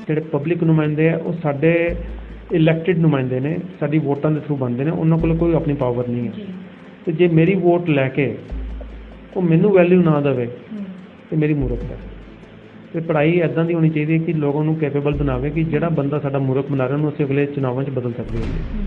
ਜਿਹੜੇ ਪਬਲਿਕ ਨੁਮਾਇੰਦੇ ਆ ਉਹ ਸਾਡੇ ਇਲੈਕਟਿਡ ਨੁਮਾਇੰਦੇ ਨੇ, ਸਾਡੀ ਵੋਟਾਂ ਦੇ ਥਰੂ ਬਣਦੇ ਨੇ, ਉਹਨਾਂ ਕੋਲ ਕੋਈ ਆਪਣੀ ਪਾਵਰ ਨਹੀਂ ਹੈ। ਤੇ ਜੇ ਮੇਰੀ ਵੋਟ ਲੈ ਕੇ ਉਹ ਮੈਨੂੰ ਵੈਲਿਊ ਨਾ ਦੇਵੇ ਤੇ ਮੇਰੀ ਮੂਰਖਤਾ ਹੈ। ਤੇ ਪੜ੍ਹਾਈ ਇੱਦਾਂ ਦੀ ਹੋਣੀ ਚਾਹੀਦੀ ਹੈ ਕਿ ਲੋਕਾਂ ਨੂੰ ਕੈਪੇਬਲ ਬਣਾਵੇ ਕਿ ਜਿਹੜਾ ਬੰਦਾ ਸਾਡਾ ਮੂਰਖ ਬਣਾ ਰਿਹਾ ਉਹਨੂੰ ਅਸੀਂ ਅਗਲੇ ਚੁਣਾਵਾਂ 'ਚ ਬਦਲ ਸਕਦੇ ਹਾਂ।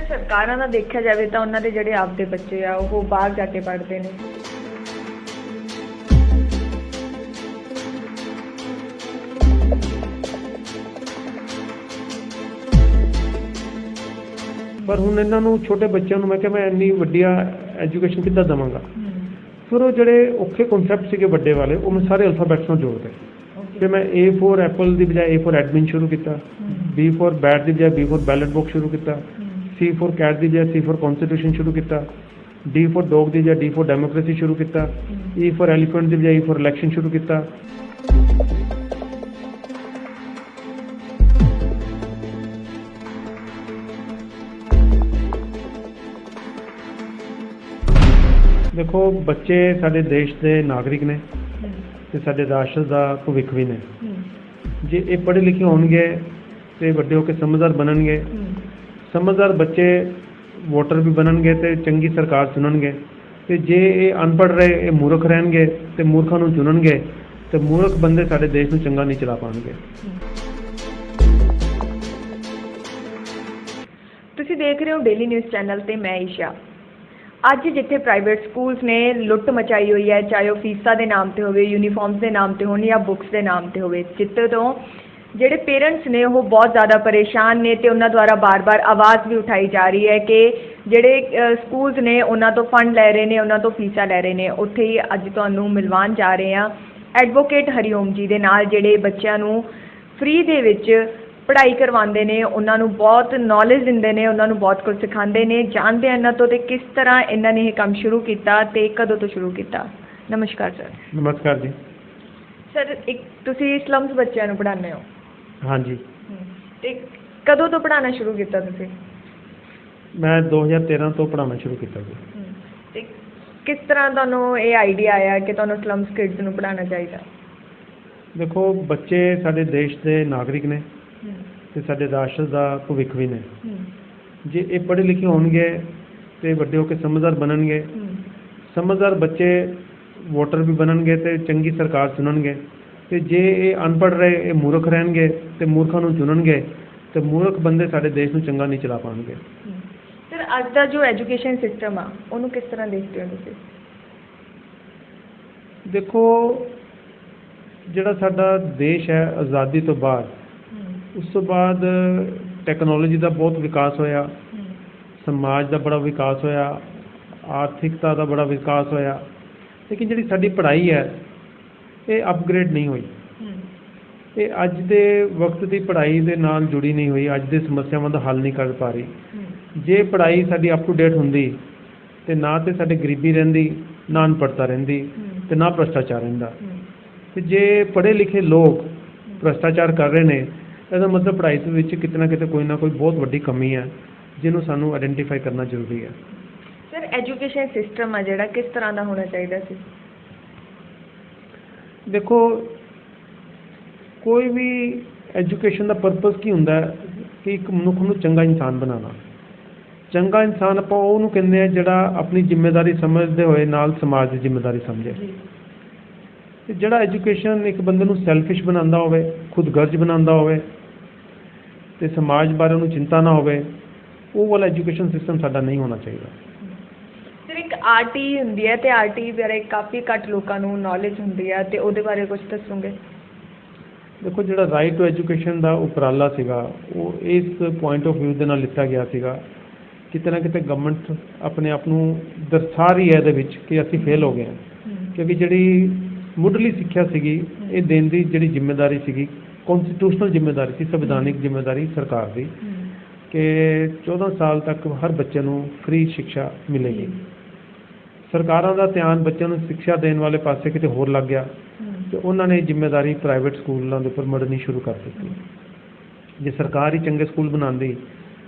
ਸਰਕਾਰਾਂ ਦਾ ਦੇਖਿਆ ਜਾਵੇ ਤਾਂ ਉਹਨਾਂ ਦੇ ਜਿਹੜੇ ਆਪਦੇ ਬੱਚੇ ਆ ਉਹ ਬਾਹਰ ਜਾ ਕੇ ਪੜ੍ਹਦੇ ਨੇ। ਪਰ ਹੁਣ ਇਹਨਾਂ ਨੂੰ ਛੋਟੇ ਬੱਚਿਆਂ ਨੂੰ ਮੈਂ ਕਿਹਾ ਮੈਂ ਇੰਨੀ ਵੱਡੀਆਂ ਐਜੂਕੇਸ਼ਨ ਕਿੱਦਾਂ ਦੇਵਾਂਗਾ। ਫਿਰ ਉਹ ਜਿਹੜੇ ਔਖੇ ਕਨਸੈਪਟ ਸੀਗੇ ਵੱਡੇ ਵਾਲੇ ਉਹ ਮੈਂ ਸਾਰੇ ਅਲਫਾਬੈਟਸ ਨਾਲ ਜੋੜ ਦਿੱਤੇ। ਫਿਰ ਮੈਂ A ਫੋਰ ਐਪਲ ਦੀ ਬਜਾਏ A ਫੋਰ ਐਡਮਿਨ ਸ਼ੁਰੂ ਕੀਤਾ, B ਫੋਰ ਬੈਟ ਦੀ ਬਜਾਏ B ਫੋਰ ਬੈਲਟ ਬਾਕਸ ਸ਼ੁਰੂ ਕੀਤਾ, C ਫੋਰ ਕੈਟ ਦੀ ਬਜਾਏ C ਫੋਰ ਕੌਨਸਟੀਟਿਊਸ਼ਨ ਸ਼ੁਰੂ ਕੀਤਾ, D ਫੋਰ ਡੌਗ ਦੀ ਬਜਾਏ D ਫੋਰ ਡੈਮੋਕ੍ਰੇਸੀ ਸ਼ੁਰੂ ਕੀਤਾ, E ਫੋਰ ਐਲੀਫੈਂਟ ਦੀ ਬਜਾਏ E ਫੋਰ ਇਲੈਕਸ਼ਨ ਸ਼ੁਰੂ ਕੀਤਾ। ਦੇਖੋ ਬੱਚੇ ਸਾਡੇ ਦੇਸ਼ ਦੇ ਨਾਗਰਿਕ ਨੇ ਤੇ ਸਾਡੇ ਰਾਸ਼ਟਰ ਦਾ ਭਵਿੱਖ ਵੀ ਨੇ। ਜੇ ਇਹ ਪੜ੍ਹੇ ਲਿਖੇ ਹੋਣਗੇ ਤੇ ਵੱਡੇ ਹੋ ਕੇ ਸਮਝਦਾਰ ਬਣਨਗੇ, ਸਮਝਦਾਰ ਬੱਚੇ ਵੋਟਰ ਵੀ ਬਣਨਗੇ ਤੇ ਚੰਗੀ ਸਰਕਾਰ ਚੁਣਨਗੇ। ਤੇ ਜੇ ਇਹ ਅਨਪੜ੍ਹ ਰਹੇ, ਇਹ ਮੂਰਖ ਰਹਿਣਗੇ ਤੇ ਮੂਰਖਾਂ ਨੂੰ ਚੁਣਨਗੇ ਤੇ ਮੂਰਖ ਬੰਦੇ ਸਾਡੇ ਦੇਸ਼ ਨੂੰ ਚੰਗਾ ਨਹੀਂ ਚਲਾ ਪਾਉਣਗੇ। ਤੁਸੀਂ ਦੇਖ ਰਹੇ ਹੋ ਡੇਲੀ ਨਿਊਜ਼ ਚੈਨਲ ਤੇ ਮੈਂ ਈਸ਼ਾ। ਅੱਜ ਜਿੱਥੇ ਪ੍ਰਾਈਵੇਟ ਸਕੂਲਸ ਨੇ ਲੁੱਟ ਮਚਾਈ ਹੋਈ ਹੈ, ਚਾਹੇ ਉਹ ਫੀਸਾਂ ਦੇ ਨਾਮ ਤੇ ਹੋਵੇ, ਯੂਨੀਫਾਰਮਸ ਦੇ ਨਾਮ ਤੇ ਹੋਣ ਜਾਂ ਬੁੱਕਸ ਦੇ ਨਾਮ ਤੇ ਹੋਵੇ, ਜਿੱਥੇ ਤੋਂ ਜਿਹੜੇ ਪੇਰੈਂਟਸ ਨੇ ਉਹ ਬਹੁਤ ਜ਼ਿਆਦਾ ਪਰੇਸ਼ਾਨ ਨੇ ਤੇ ਉਹਨਾਂ ਦੁਆਰਾ ਬਾਰ-ਬਾਰ ਆਵਾਜ਼ ਵੀ ਉਠਾਈ ਜਾ ਰਹੀ ਹੈ ਕਿ ਜਿਹੜੇ ਸਕੂਲਸ ਨੇ ਉਹਨਾਂ ਤੋਂ ਫੰਡ ਲੈ ਰਹੇ ਨੇ, ਉਹਨਾਂ ਤੋਂ ਫੀਸਾਂ ਲੈ ਰਹੇ ਨੇ। ਉੱਥੇ ਹੀ ਅੱਜ ਤੁਹਾਨੂੰ ਮਿਲਵਾਉਣ ਜਾ ਰਹੇ ਹਾਂ ਐਡਵੋਕੇਟ ਹਰੀਓਮ ਜੀ ਦੇ ਨਾਲ, ਜਿਹੜੇ ਬੱਚਿਆਂ ਨੂੰ ਫ੍ਰੀ ਦੇ ਵਿੱਚ ਪੜ੍ਹਾਈ ਕਰਵਾਉਂਦੇ ਨੇ, ਉਹਨਾਂ ਨੂੰ ਬਹੁਤ ਨੌਲੇਜ ਦਿੰਦੇ ਨੇ, ਉਹਨਾਂ ਨੂੰ ਬਹੁਤ ਕੁਝ ਸਿਖਾਉਂਦੇ ਨੇ। ਜਾਣਦੇ ਹਾਂ ਇਹਨਾਂ ਤੋਂ ਤੇ ਕਿਸ ਤਰ੍ਹਾਂ ਇਹਨਾਂ ਨੇ ਇਹ ਕੰਮ ਸ਼ੁਰੂ ਕੀਤਾ ਤੇ ਕਦੋਂ ਤੋਂ ਸ਼ੁਰੂ ਕੀਤਾ। ਨਮਸਕਾਰ ਸਰ। ਨਮਸਕਾਰ ਜੀ। ਸਰ, ਇੱਕ ਤੁਸੀਂ ਸਲਮਸ ਬੱਚਿਆਂ ਨੂੰ ਪੜ੍ਹਾਉਂਦੇ ਹੋ? ਹਾਂਜੀ। ਤੇ ਕਦੋਂ ਤੋਂ ਪੜ੍ਹਾਉਣਾ ਸ਼ੁਰੂ ਕੀਤਾ ਤੁਸੀਂ? ਮੈਂ 2013 ਤੋਂ ਪੜ੍ਹਾਉਣਾ ਸ਼ੁਰੂ ਕੀਤਾ ਜੀ। ਤੇ ਕਿਸ ਤਰ੍ਹਾਂ ਤੁਹਾਨੂੰ ਇਹ ਆਈਡੀਆ ਆਇਆ ਕਿ ਤੁਹਾਨੂੰ ਸਲਮਸ ਕਿਡਸ ਨੂੰ ਪੜ੍ਹਾਉਣਾ ਚਾਹੀਦਾ? ਦੇਖੋ ਬੱਚੇ ਸਾਡੇ ਦੇਸ਼ ਦੇ ਨਾਗਰਿਕ ਨੇ ਤੇ ਸਾਡੇ ਰਾਸ਼ਟਰ ਦਾ ਭਵਿੱਖ ਵੀ ਨੇ। ਜੇ ਇਹ ਪੜ੍ਹੇ ਲਿਖੇ ਹੋਣਗੇ ਤੇ ਵੱਡੇ ਹੋ ਕੇ ਸਮਝਦਾਰ ਬਣਨਗੇ, ਸਮਝਦਾਰ ਬੱਚੇ ਵੋਟਰ ਵੀ ਬਣਨਗੇ ਤੇ ਚੰਗੀ ਸਰਕਾਰ ਚੁਣਨਗੇ। ਤੇ ਜੇ ਇਹ ਅਨਪੜ੍ਹ ਰਹੇ, ਇਹ ਮੂਰਖ ਰਹਿਣਗੇ ਤੇ ਮੂਰਖਾਂ ਨੂੰ ਚੁਣਨਗੇ ਤੇ ਮੂਰਖ ਬੰਦੇ ਸਾਡੇ ਦੇਸ਼ ਨੂੰ ਚੰਗਾ ਨਹੀਂ ਚਲਾ ਪਾਉਣਗੇ। ਸਰ, ਅੱਜ ਦਾ ਜੋ ਐਜੂਕੇਸ਼ਨ ਸਿਸਟਮ ਆ ਉਹਨੂੰ ਕਿਸ ਤਰ੍ਹਾਂ ਦੇਖਦੇ ਹੋ ਤੁਸੀਂ? ਦੇਖੋ ਜਿਹੜਾ ਸਾਡਾ ਦੇਸ਼ ਹੈ ਆਜ਼ਾਦੀ ਤੋਂ ਬਾਅਦ, ਉਸ ਤੋਂ ਬਾਅਦ ਟੈਕਨੋਲੋਜੀ ਦਾ ਬਹੁਤ ਵਿਕਾਸ ਹੋਇਆ, ਸਮਾਜ ਦਾ ਬੜਾ ਵਿਕਾਸ ਹੋਇਆ, ਆਰਥਿਕਤਾ ਦਾ ਬੜਾ ਵਿਕਾਸ ਹੋਇਆ। ਲੇਕਿਨ ਜਿਹੜੀ ਸਾਡੀ ਪੜ੍ਹਾਈ ਹੈ ਇਹ ਅਪਗ੍ਰੇਡ ਨਹੀਂ ਹੋਈ। ਇਹ ਅੱਜ ਦੇ ਵਕਤ ਦੀ ਪੜ੍ਹਾਈ ਦੇ ਨਾਲ ਜੁੜੀ ਨਹੀਂ ਹੋਈ, ਅੱਜ ਦੇ ਸਮੱਸਿਆਵਾਂ ਦਾ ਹੱਲ ਨਹੀਂ ਕਰ ਪਾ ਰਹੀ। ਜੇ ਪੜ੍ਹਾਈ ਸਾਡੀ ਅਪ ਟੂ ਡੇਟ ਹੁੰਦੀ ਤੇ ਨਾ ਤੇ ਸਾਡੇ ਗਰੀਬੀ ਰਹਿੰਦੀ, ਨਾ ਅਨਪੜ੍ਹਤਾ ਰਹਿੰਦੀ ਤੇ ਨਾ ਭ੍ਰਸ਼ਟਾਚਾਰ ਰਹਿੰਦਾ। ਤੇ ਜੇ ਪੜ੍ਹੇ ਲਿਖੇ ਲੋਕ ਭ੍ਰਸ਼ਟਾਚਾਰ ਕਰ ਰਹੇ ਨੇ, ਇਹਦਾ ਮਤਲਬ ਪੜ੍ਹਾਈ ਦੇ ਵਿੱਚ ਕਿਤੇ ਨਾ ਕਿਤੇ ਕੋਈ ਨਾ ਕੋਈ ਬਹੁਤ ਵੱਡੀ ਕਮੀ ਹੈ ਜਿਹਨੂੰ ਸਾਨੂੰ ਆਇਡੈਂਟੀਫਾਈ ਕਰਨਾ ਜ਼ਰੂਰੀ ਹੈ। ਸਰ, ਐਜੂਕੇਸ਼ਨ ਸਿਸਟਮ ਆ ਜਿਹੜਾ ਕਿਸ ਤਰ੍ਹਾਂ ਦਾ ਹੋਣਾ ਚਾਹੀਦਾ ਸੀ? ਦੇਖੋ ਕੋਈ ਵੀ ਐਜੂਕੇਸ਼ਨ ਦਾ ਪਰਪਸ ਕੀ ਹੁੰਦਾ ਕਿ ਇੱਕ ਮਨੁੱਖ ਨੂੰ ਚੰਗਾ ਇਨਸਾਨ ਬਣਾਉਣਾ। ਚੰਗਾ ਇਨਸਾਨ ਆਪਾਂ ਉਹਨੂੰ ਕਹਿੰਦੇ ਆ ਜਿਹੜਾ ਆਪਣੀ ਜ਼ਿੰਮੇਵਾਰੀ ਸਮਝਦੇ ਹੋਏ ਨਾਲ ਸਮਾਜ ਦੀ ਜ਼ਿੰਮੇਵਾਰੀ ਸਮਝੇ। ਤੇ ਜਿਹੜਾ ਐਜੂਕੇਸ਼ਨ ਇੱਕ ਬੰਦੇ ਨੂੰ ਸੈਲਫਿਸ਼ ਬਣਾਉਂਦਾ ਹੋਵੇ, ਖੁਦਗਰਜ਼ ਬਣਾਉਂਦਾ ਹੋਵੇ ਤੇ ਸਮਾਜ ਬਾਰੇ ਉਹਨੂੰ ਚਿੰਤਾ ਨਾ ਹੋਵੇ, ਉਹ ਵਾਲਾ ਐਜੂਕੇਸ਼ਨ ਸਿਸਟਮ ਸਾਡਾ ਨਹੀਂ ਹੋਣਾ ਚਾਹੀਦਾ। ਸਰ, ਇੱਕ ਆਰਟੀ ਹੁੰਦੀ ਹੈ ਤੇ ਆਰਟੀ ਬਾਰੇ ਕਾਫੀ ਘੱਟ ਲੋਕਾਂ ਨੂੰ ਨੌਲੇਜ ਹੁੰਦੀ ਹੈ, ਤੇ ਉਹਦੇ ਬਾਰੇ ਕੁਝ ਦੱਸੋਗੇ? ਦੇਖੋ ਜਿਹੜਾ ਰਾਈਟ ਟੂ ਐਜੂਕੇਸ਼ਨ ਦਾ ਉਪਰਾਲਾ ਸੀਗਾ ਉਹ ਇਸ ਪੁਆਇੰਟ ਆਫ ਵਿਊ ਦੇ ਨਾਲ ਲਿੱਤਾ ਗਿਆ ਸੀਗਾ। ਕਿਤੇ ਨਾ ਕਿਤੇ ਗਵਰਨਮੈਂਟ ਆਪਣੇ ਆਪ ਨੂੰ ਦਰਸਾ ਰਹੀ ਹੈ ਇਹਦੇ ਵਿੱਚ ਕਿ ਅਸੀਂ ਫੇਲ ਹੋ ਗਏ ਹਾਂ, ਕਿਉਂਕਿ ਜਿਹੜੀ ਮੁੱਢਲੀ ਸਿੱਖਿਆ ਸੀਗੀ ਇਹ ਦੇਣ ਦੀ ਜਿਹੜੀ ਜ਼ਿੰਮੇਵਾਰੀ ਸੀਗੀ, ਕੌਨਸਟੀਟਿਊਸ਼ਨਲ ਜ਼ਿੰਮੇਵਾਰੀ ਸੀ, ਸੰਵਿਧਾਨਿਕ ਜ਼ਿੰਮੇਵਾਰੀ ਸਰਕਾਰ ਦੀ ਕਿ 14 ਸਾਲ ਤੱਕ ਹਰ ਬੱਚੇ ਨੂੰ ਫ੍ਰੀ ਸਿੱਖਿਆ ਮਿਲੇਗੀ। ਸਰਕਾਰਾਂ ਦਾ ਧਿਆਨ ਬੱਚਿਆਂ ਨੂੰ ਸਿੱਖਿਆ ਦੇਣ ਵਾਲੇ ਪਾਸੇ ਕਿਤੇ ਹੋਰ ਲੱਗ ਗਿਆ ਤੇ ਉਹਨਾਂ ਨੇ ਜ਼ਿੰਮੇਵਾਰੀ ਪ੍ਰਾਈਵੇਟ ਸਕੂਲਾਂ ਦੇ ਉੱਪਰ ਮੜਨੀ ਸ਼ੁਰੂ ਕਰ ਦਿੱਤੀ। ਜੇ ਸਰਕਾਰ ਹੀ ਚੰਗੇ ਸਕੂਲ ਬਣਾਉਂਦੀ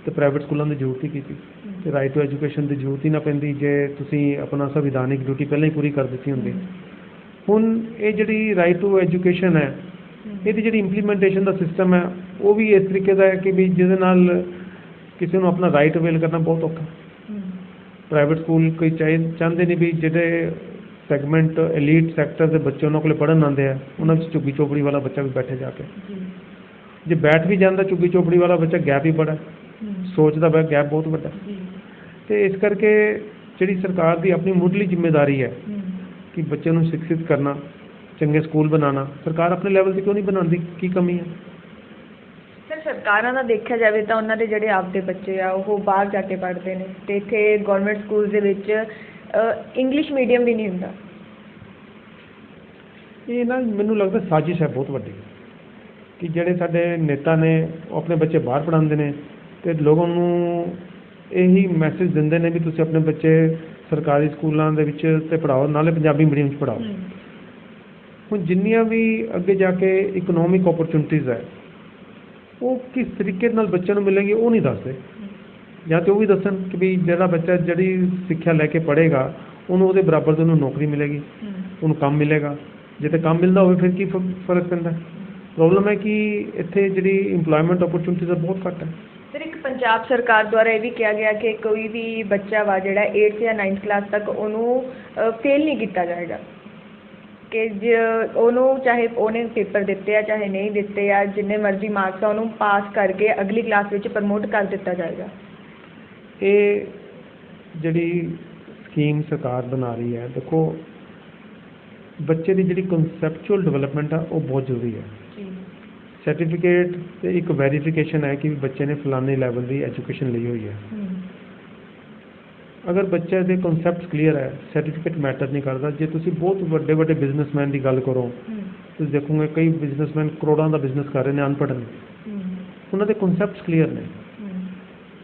ਤੇ ਪ੍ਰਾਈਵੇਟ ਸਕੂਲਾਂ ਦੀ ਜ਼ਰੂਰਤ ਹੀ ਕੀਤੀ ਤੇ ਰਾਈਟ ਟੂ ਐਜੂਕੇਸ਼ਨ ਦੀ ਜ਼ਰੂਰਤ ਹੀ ਨਾ ਪੈਂਦੀ ਜੇ ਤੁਸੀਂ ਆਪਣਾ ਸੰਵਿਧਾਨਿਕ ਡਿਊਟੀ ਪਹਿਲਾਂ ਹੀ ਪੂਰੀ ਕਰ ਦਿੱਤੀ ਹੁੰਦੀ। ਹੁਣ ਇਹ ਜਿਹੜੀ ਰਾਈਟ ਟੂ ਐਜੂਕੇਸ਼ਨ ਹੈ ਇਹਦੀ ਜਿਹੜੀ ਇੰਪਲੀਮੈਂਟੇਸ਼ਨ ਦਾ ਸਿਸਟਮ ਹੈ ਉਹ ਵੀ ਇਸ ਤਰੀਕੇ ਦਾ ਹੈ ਕਿ ਵੀ ਜਿਹਦੇ ਨਾਲ ਕਿਸੇ ਨੂੰ ਆਪਣਾ ਰਾਈਟ ਅਵੇਲ ਕਰਨਾ ਬਹੁਤ ਔਖਾ। ਪ੍ਰਾਈਵੇਟ ਸਕੂਲ ਕੋਈ ਚਾਹੁੰਦੇ ਨਹੀਂ ਵੀ ਜਿਹੜੇ ਸੈਗਮੈਂਟ ਐਲੀਟ ਸੈਕਟਰ ਦੇ ਬੱਚੇ ਉਹਨਾਂ ਕੋਲ ਪੜ੍ਹਨ ਆਉਂਦੇ ਆ ਉਹਨਾਂ ਵਿੱਚ ਝੁੱਗੀ ਚੋਪੜੀ ਵਾਲਾ ਬੱਚਾ ਵੀ ਬੈਠੇ ਜਾ ਕੇ। ਜੇ ਬੈਠ ਵੀ ਜਾਂਦਾ ਝੁੱਗੀ ਚੋਪੜੀ ਵਾਲਾ ਬੱਚਾ ਗੈਪ ਹੀ ਬੜਾ ਸੋਚਦਾ ਪਿਆ ਗੈਪ ਬਹੁਤ ਵੱਡਾ। ਤੇ ਇਸ ਕਰਕੇ ਜਿਹੜੀ ਸਰਕਾਰ ਦੀ ਆਪਣੀ ਮੁੱਢਲੀ ਜ਼ਿੰਮੇਵਾਰੀ ਹੈ ਕਿ ਬੱਚੇ ਨੂੰ ਸਿੱਖਿਤ ਕਰਨਾ, ਚੰਗੇ ਸਕੂਲ ਬਣਾਉਣਾ, ਸਰਕਾਰ ਆਪਣੇ ਲੈਵਲ 'ਤੇ ਕਿਉਂ ਨਹੀਂ ਬਣਾਉਂਦੀ? ਕੀ ਕਮੀ ਹੈ? ਸਰ ਸਰਕਾਰਾਂ ਦਾ ਦੇਖਿਆ ਜਾਵੇ ਤਾਂ ਉਹਨਾਂ ਦੇ ਜਿਹੜੇ ਆਪਦੇ ਬੱਚੇ ਆ ਉਹ ਬਾਹਰ ਜਾ ਕੇ ਪੜ੍ਹਦੇ ਨੇ ਤੇ ਇੱਥੇ ਗੌਰਮੈਂਟ ਸਕੂਲ ਦੇ ਵਿੱਚ ਇੰਗਲਿਸ਼ ਮੀਡੀਅਮ ਵੀ ਨਹੀਂ ਹੁੰਦਾ। ਇਹ ਨਾ ਮੈਨੂੰ ਲੱਗਦਾ ਸਾਜ਼ਿਸ਼ ਹੈ ਬਹੁਤ ਵੱਡੀ ਕਿ ਜਿਹੜੇ ਸਾਡੇ ਨੇਤਾ ਨੇ ਉਹ ਆਪਣੇ ਬੱਚੇ ਬਾਹਰ ਪੜ੍ਹਾਉਂਦੇ ਨੇ ਤੇ ਲੋਕਾਂ ਨੂੰ ਇਹੀ ਮੈਸੇਜ ਦਿੰਦੇ ਨੇ ਵੀ ਤੁਸੀਂ ਆਪਣੇ ਬੱਚੇ ਸਰਕਾਰੀ ਸਕੂਲਾਂ ਦੇ ਵਿੱਚ ਤੇ ਪੜ੍ਹਾਓ, ਨਾਲੇ ਪੰਜਾਬੀ ਮੀਡੀਅਮ 'ਚ ਪੜ੍ਹਾਓ। ਹੁਣ ਜਿੰਨੀਆਂ ਵੀ ਅੱਗੇ ਜਾ ਕੇ ਇਕਨੋਮਿਕ ਓਪਰਚੁਨਿਟੀਜ਼ ਹੈ ਉਹ ਕਿਸ ਤਰੀਕੇ ਨਾਲ ਬੱਚਿਆਂ ਨੂੰ ਮਿਲੇਗੀ ਉਹ ਨਹੀਂ ਦੱਸਦੇ। ਜਾਂ ਤਾਂ ਉਹ ਵੀ ਦੱਸਣ ਕਿ ਵੀ ਜਿਹੜਾ ਬੱਚਾ ਜਿਹੜੀ ਸਿੱਖਿਆ ਲੈ ਕੇ ਪੜ੍ਹੇਗਾ ਉਹਨੂੰ ਉਹਦੇ ਬਰਾਬਰ ਦੇ ਉਹਨੂੰ ਨੌਕਰੀ ਮਿਲੇਗੀ, ਉਹਨੂੰ ਕੰਮ ਮਿਲੇਗਾ। ਜੇ ਤਾਂ ਕੰਮ ਮਿਲਦਾ ਹੋਵੇ ਫਿਰ ਕੀ ਫਰਕ ਪੈਂਦਾ? ਪ੍ਰੋਬਲਮ ਹੈ ਕਿ ਇੱਥੇ ਜਿਹੜੀ ਇੰਪਲੋਇਮੈਂਟ ਓਪਰਚੁਨਿਟੀਜ਼ ਬਹੁਤ ਘੱਟ ਹੈ। ਸਰ ਇੱਕ ਪੰਜਾਬ ਸਰਕਾਰ ਦੁਆਰਾ ਇਹ ਵੀ ਕਿਹਾ ਗਿਆ ਕਿ ਕੋਈ ਵੀ ਬੱਚਾ ਵਾ ਜਿਹੜਾ 8th ਜਾਂ 9th ਕਲਾਸ ਤੱਕ ਉਹਨੂੰ ਫੇਲ ਨਹੀਂ ਕੀਤਾ ਜਾਏਗਾ ਕਿ ਉਹਨੂੰ ਚਾਹੇ ਉਹਨੇ ਪੇਪਰ ਦਿੱਤੇ ਆ ਚਾਹੇ ਨਹੀਂ ਦਿੱਤੇ ਆ, ਜਿੰਨੇ ਮਰਜ਼ੀ ਮਾਰਕਸ ਆ ਉਹਨੂੰ ਪਾਸ ਕਰਕੇ ਅਗਲੀ ਕਲਾਸ ਵਿੱਚ ਪ੍ਰਮੋਟ ਕਰ ਦਿੱਤਾ ਜਾਏਗਾ। ਇਹ ਜਿਹੜੀ ਸਕੀਮ ਸਰਕਾਰ ਬਣਾ ਰਹੀ ਹੈ, ਦੇਖੋ ਬੱਚੇ ਦੀ ਜਿਹੜੀ ਕਨਸੈਪਚੁਅਲ ਡਿਵੈਲਪਮੈਂਟ ਆ ਉਹ ਬਹੁਤ ਜ਼ਰੂਰੀ ਹੈ। ਸਰਟੀਫਿਕੇਟ ਤੇ ਇੱਕ ਵੈਰੀਫਿਕੇਸ਼ਨ ਹੈ ਕਿ ਬੱਚੇ ਨੇ ਫਲਾਣੇ ਲੈਵਲ ਦੀ ਐਜੂਕੇਸ਼ਨ ਲਈ ਹੋਈ ਹੈ। ਅਗਰ ਬੱਚੇ ਦੇ ਕਨਸੈਪਟ ਕਲੀਅਰ ਹੈ ਸਰਟੀਫਿਕੇਟ ਮੈਟਰ ਨਹੀਂ ਕਰਦਾ। ਜੇ ਤੁਸੀਂ ਬਹੁਤ ਵੱਡੇ ਵੱਡੇ ਬਿਜ਼ਨਸਮੈਨ ਦੀ ਗੱਲ ਕਰੋ ਤੁਸੀਂ ਦੇਖੋਗੇ ਕਈ ਬਿਜ਼ਨਸਮੈਨ ਕਰੋੜਾਂ ਦਾ ਬਿਜ਼ਨਸ ਕਰ ਰਹੇ ਨੇ, ਅਨਪੜ੍ਹ ਨੇ, ਉਹਨਾਂ ਦੇ ਕਨਸੈਪਟਸ ਕਲੀਅਰ ਨੇ।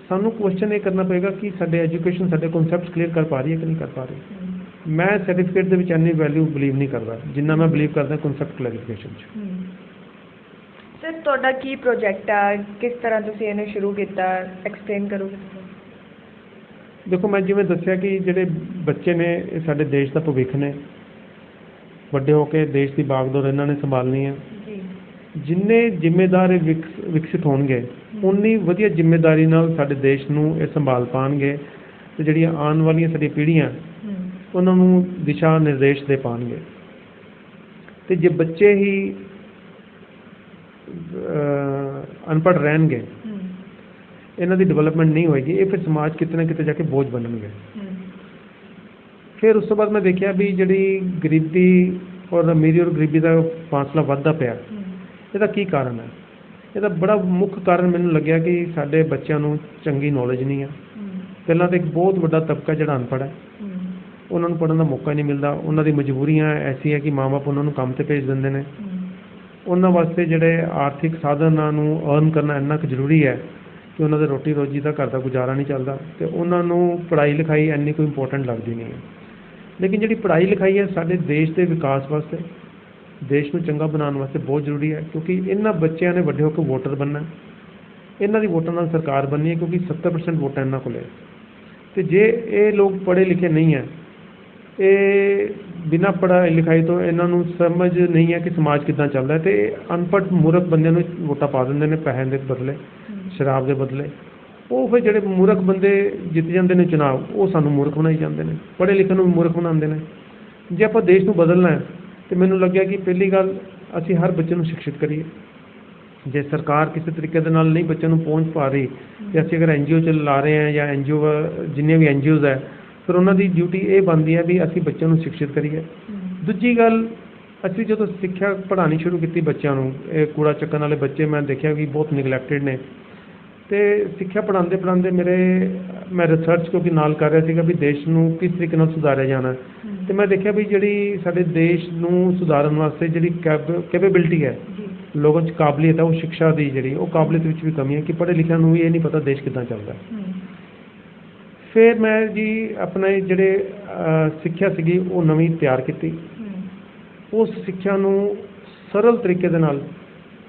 ਸਾਨੂੰ ਕੁਐਸਚਨ ਇਹ ਕਰਨਾ ਪਏਗਾ ਕਿ ਸਾਡੇ ਐਜੂਕੇਸ਼ਨ ਸਾਡੇ ਕਨਸੈਪਟਸ ਕਲੀਅਰ ਕਰ ਪਾ ਰਹੀ ਹੈ ਕਿ ਨਹੀਂ ਕਰ ਪਾ ਰਹੀ। ਮੈਂ ਸਰਟੀਫਿਕੇਟ ਦੇ ਵਿੱਚ ਇੰਨੀ ਵੈਲਿਊ ਬਿਲੀਵ ਨਹੀਂ ਕਰਦਾ ਜਿੰਨਾ ਮੈਂ ਬਿਲੀਵ ਕਰਦਾ ਕਨਸੈਪਟ ਕਲੈਰੀਫਿਕੇਸ਼ਨ 'ਚ। ਸਰ ਤੁਹਾਡਾ ਕੀ ਪ੍ਰੋਜੈਕਟ ਆ, ਕਿਸ ਤਰ੍ਹਾਂ ਤੁਸੀਂ ਇਹਨੂੰ ਸ਼ੁਰੂ ਕੀਤਾ, ਐਕਸਪਲੇਨ ਕਰੋਗੇ? ਦੇਖੋ ਮੈਂ ਜਿਵੇਂ ਦੱਸਿਆ ਕਿ ਜਿਹੜੇ ਬੱਚੇ ਨੇ ਇਹ ਸਾਡੇ ਦੇਸ਼ ਦਾ ਭਵਿੱਖ ਨੇ, ਵੱਡੇ ਹੋ ਕੇ ਦੇਸ਼ ਦੀ ਬਾਗਡੋਰ ਇਹਨਾਂ ਨੇ ਸੰਭਾਲਣੀ ਹੈ। ਜਿੰਨੇ ਜ਼ਿੰਮੇਦਾਰ ਵਿਕਸਿਤ ਹੋਣਗੇ ਉਨੀ ਵਧੀਆ ਜ਼ਿੰਮੇਦਾਰੀ ਨਾਲ ਸਾਡੇ ਦੇਸ਼ ਨੂੰ ਇਹ ਸੰਭਾਲ ਪਾਉਣਗੇ ਤੇ ਜਿਹੜੀਆਂ ਆਉਣ ਵਾਲੀਆਂ ਸਾਡੀਆਂ ਪੀੜ੍ਹੀਆਂ ਉਹਨਾਂ ਨੂੰ ਦਿਸ਼ਾ ਨਿਰਦੇਸ਼ ਦੇ ਪਾਉਣਗੇ। ਤੇ ਜੇ ਬੱਚੇ ਹੀ ਅਨਪੜ੍ਹ ਰਹਿਣਗੇ, ਇਹਨਾਂ ਦੀ ਡਿਵੈਲਪਮੈਂਟ ਨਹੀਂ ਹੋਏਗੀ, ਇਹ ਫਿਰ ਸਮਾਜ ਕਿਤੇ ਨਾ ਕਿਤੇ ਜਾ ਕੇ ਬੋਝ ਬਣਨਗੇ। ਫਿਰ ਉਸ ਤੋਂ ਬਾਅਦ ਮੈਂ ਦੇਖਿਆ ਵੀ ਜਿਹੜੀ ਗਰੀਬੀ ਔਰ ਅਮੀਰੀ ਔਰ ਗਰੀਬੀ ਦਾ ਫਾਸਲਾ ਵੱਧਦਾ ਪਿਆ, ਇਹਦਾ ਕੀ ਕਾਰਨ ਹੈ? ਇਹਦਾ ਬੜਾ ਮੁੱਖ ਕਾਰਨ ਮੈਨੂੰ ਲੱਗਿਆ ਕਿ ਸਾਡੇ ਬੱਚਿਆਂ ਨੂੰ ਚੰਗੀ ਨੌਲੇਜ ਨਹੀਂ ਹੈ। ਪਹਿਲਾਂ ਤਾਂ ਇੱਕ ਬਹੁਤ ਵੱਡਾ ਤਬਕਾ ਜਿਹੜਾ ਅਨਪੜ੍ਹ ਹੈ, ਉਹਨਾਂ ਨੂੰ ਪੜ੍ਹਨ ਦਾ ਮੌਕਾ ਨਹੀਂ ਮਿਲਦਾ। ਉਹਨਾਂ ਦੀ ਮਜਬੂਰੀਆਂ ਐਸੀ ਹੈ ਕਿ ਮਾਂ-ਬਾਪ ਉਹਨਾਂ ਨੂੰ ਕੰਮ 'ਤੇ ਭੇਜ ਦਿੰਦੇ ਨੇ। ਉਹਨਾਂ ਵਾਸਤੇ ਜਿਹੜੇ ਆਰਥਿਕ ਸਾਧਨਾਂ ਨੂੰ ਅਰਨ ਕਰਨਾ ਇੰਨਾ ਕੁ ਜ਼ਰੂਰੀ ਹੈ ਕਿ ਉਹਨਾਂ ਦੇ ਰੋਟੀ ਰੋਜੀ ਦਾ ਘਰ ਦਾ ਗੁਜ਼ਾਰਾ ਨਹੀਂ ਚੱਲਦਾ ਅਤੇ ਉਹਨਾਂ ਨੂੰ ਪੜ੍ਹਾਈ ਲਿਖਾਈ ਇੰਨੀ ਕੋਈ ਇੰਪੋਰਟੈਂਟ ਲੱਗਦੀ ਨਹੀਂ ਹੈ। ਲੇਕਿਨ ਜਿਹੜੀ ਪੜ੍ਹਾਈ ਲਿਖਾਈ ਹੈ ਸਾਡੇ ਦੇਸ਼ ਦੇ ਵਿਕਾਸ ਵਾਸਤੇ, ਦੇਸ਼ ਨੂੰ ਚੰਗਾ ਬਣਾਉਣ ਵਾਸਤੇ ਬਹੁਤ ਜ਼ਰੂਰੀ ਹੈ, ਕਿਉਂਕਿ ਇਹਨਾਂ ਬੱਚਿਆਂ ਨੇ ਵੱਡੇ ਹੋ ਕੇ ਵੋਟਰ ਬਣਨਾ। ਇਹਨਾਂ ਦੀ ਵੋਟਾਂ ਨਾਲ ਸਰਕਾਰ ਬਣਨੀ ਹੈ ਕਿਉਂਕਿ 70% ਵੋਟਾਂ ਇਹਨਾਂ ਕੋਲ ਹੈ। ਅਤੇ ਜੇ ਇਹ ਲੋਕ ਪੜ੍ਹੇ ਲਿਖੇ ਨਹੀਂ ਹੈ, ਇਹ ਬਿਨਾਂ ਪੜ੍ਹਾਈ ਲਿਖਾਈ ਤੋਂ ਇਹਨਾਂ ਨੂੰ ਸਮਝ ਨਹੀਂ ਹੈ ਕਿ ਸਮਾਜ ਕਿੱਦਾਂ ਚੱਲਦਾ ਅਤੇ ਅਨਪੜ੍ਹ ਮੂਰਖ ਬੰਦਿਆਂ ਨੂੰ ਵੋਟਾਂ ਪਾ ਦਿੰਦੇ ਨੇ ਪੈਸਿਆਂ ਦੇ ਬਦਲੇ, ਸ਼ਰਾਬ ਦੇ ਬਦਲੇ। ਉਹ ਫਿਰ ਜਿਹੜੇ ਮੂਰਖ ਬੰਦੇ ਜਿੱਤ ਜਾਂਦੇ ਨੇ ਚੁਣਾਵ, ਉਹ ਸਾਨੂੰ ਮੂਰਖ ਬਣਾਈ ਜਾਂਦੇ ਨੇ, ਪੜ੍ਹੇ ਲਿਖੇ ਨੂੰ ਮੂਰਖ ਬਣਾਉਂਦੇ ਨੇ। ਜੇ ਆਪਾਂ ਦੇਸ਼ ਨੂੰ ਬਦਲਣਾ ਹੈ ਤਾਂ ਮੈਨੂੰ ਲੱਗਿਆ ਕਿ ਪਹਿਲੀ ਗੱਲ ਅਸੀਂ ਹਰ ਬੱਚੇ ਨੂੰ ਸਿੱਖਿਅਤ ਕਰੀਏ। ਜੇ ਸਰਕਾਰ ਕਿਸੇ ਤਰੀਕੇ ਦੇ ਨਾਲ ਨਹੀਂ ਬੱਚਿਆਂ ਨੂੰ ਪਹੁੰਚ ਪਾ ਰਹੀ ਅਤੇ ਅਸੀਂ ਅਗਰ NGO ਚਲਾ ਰਹੇ ਹਾਂ ਜਾਂ ਜਿੰਨੀਆਂ ਵੀ NGOs ਹੈ, ਫਿਰ ਉਹਨਾਂ ਦੀ ਡਿਊਟੀ ਇਹ ਬਣਦੀ ਹੈ ਵੀ ਅਸੀਂ ਬੱਚਿਆਂ ਨੂੰ ਸਿੱਖਿਅਤ ਕਰੀਏ। ਦੂਜੀ ਗੱਲ, ਅਸੀਂ ਜਦੋਂ ਸਿੱਖਿਆ ਪੜ੍ਹਾਉਣੀ ਸ਼ੁਰੂ ਕੀਤੀ ਬੱਚਿਆਂ ਨੂੰ, ਇਹ ਕੂੜਾ ਚੱਕਣ ਵਾਲੇ ਬੱਚੇ ਮੈਂ ਦੇਖਿਆ ਵੀ ਬਹੁਤ ਨਿਗਲੈਕਟਿਡ ਨੇ, ਅਤੇ ਸਿੱਖਿਆ ਪੜ੍ਹਾਉਂਦੇ ਮੈਂ ਰਿਸਰਚ ਕਿਉਂਕਿ ਨਾਲ ਕਰ ਰਿਹਾ ਸੀਗਾ ਵੀ ਦੇਸ਼ ਨੂੰ ਕਿਸ ਤਰੀਕੇ ਨਾਲ ਸੁਧਾਰਿਆ ਜਾਣਾ। ਅਤੇ ਮੈਂ ਦੇਖਿਆ ਵੀ ਜਿਹੜੀ ਸਾਡੇ ਦੇਸ਼ ਨੂੰ ਸੁਧਾਰਨ ਵਾਸਤੇ ਜਿਹੜੀ ਕੈਪੇਬਿਲਿਟੀ ਹੈ, ਲੋਕਾਂ 'ਚ ਕਾਬਲੀਅਤ ਹੈ, ਉਹ ਸਿੱਖਿਆ ਦੀ ਜਿਹੜੀ ਉਹ ਕਾਬਲੀਅਤ ਵਿੱਚ ਵੀ ਕਮੀ ਹੈ ਕਿ ਪੜ੍ਹੇ ਲਿਖਿਆਂ ਨੂੰ ਵੀ ਇਹ ਨਹੀਂ ਪਤਾ ਦੇਸ਼ ਕਿੱਦਾਂ ਚੱਲਦਾ। ਫਿਰ ਮੈਂ ਜੀ ਆਪਣੇ ਜਿਹੜੇ ਸਿੱਖਿਆ ਸੀਗੀ ਉਹ ਨਵੀਂ ਤਿਆਰ ਕੀਤੀ। ਉਸ ਸਿੱਖਿਆ ਨੂੰ ਸਰਲ ਤਰੀਕੇ ਦੇ ਨਾਲ,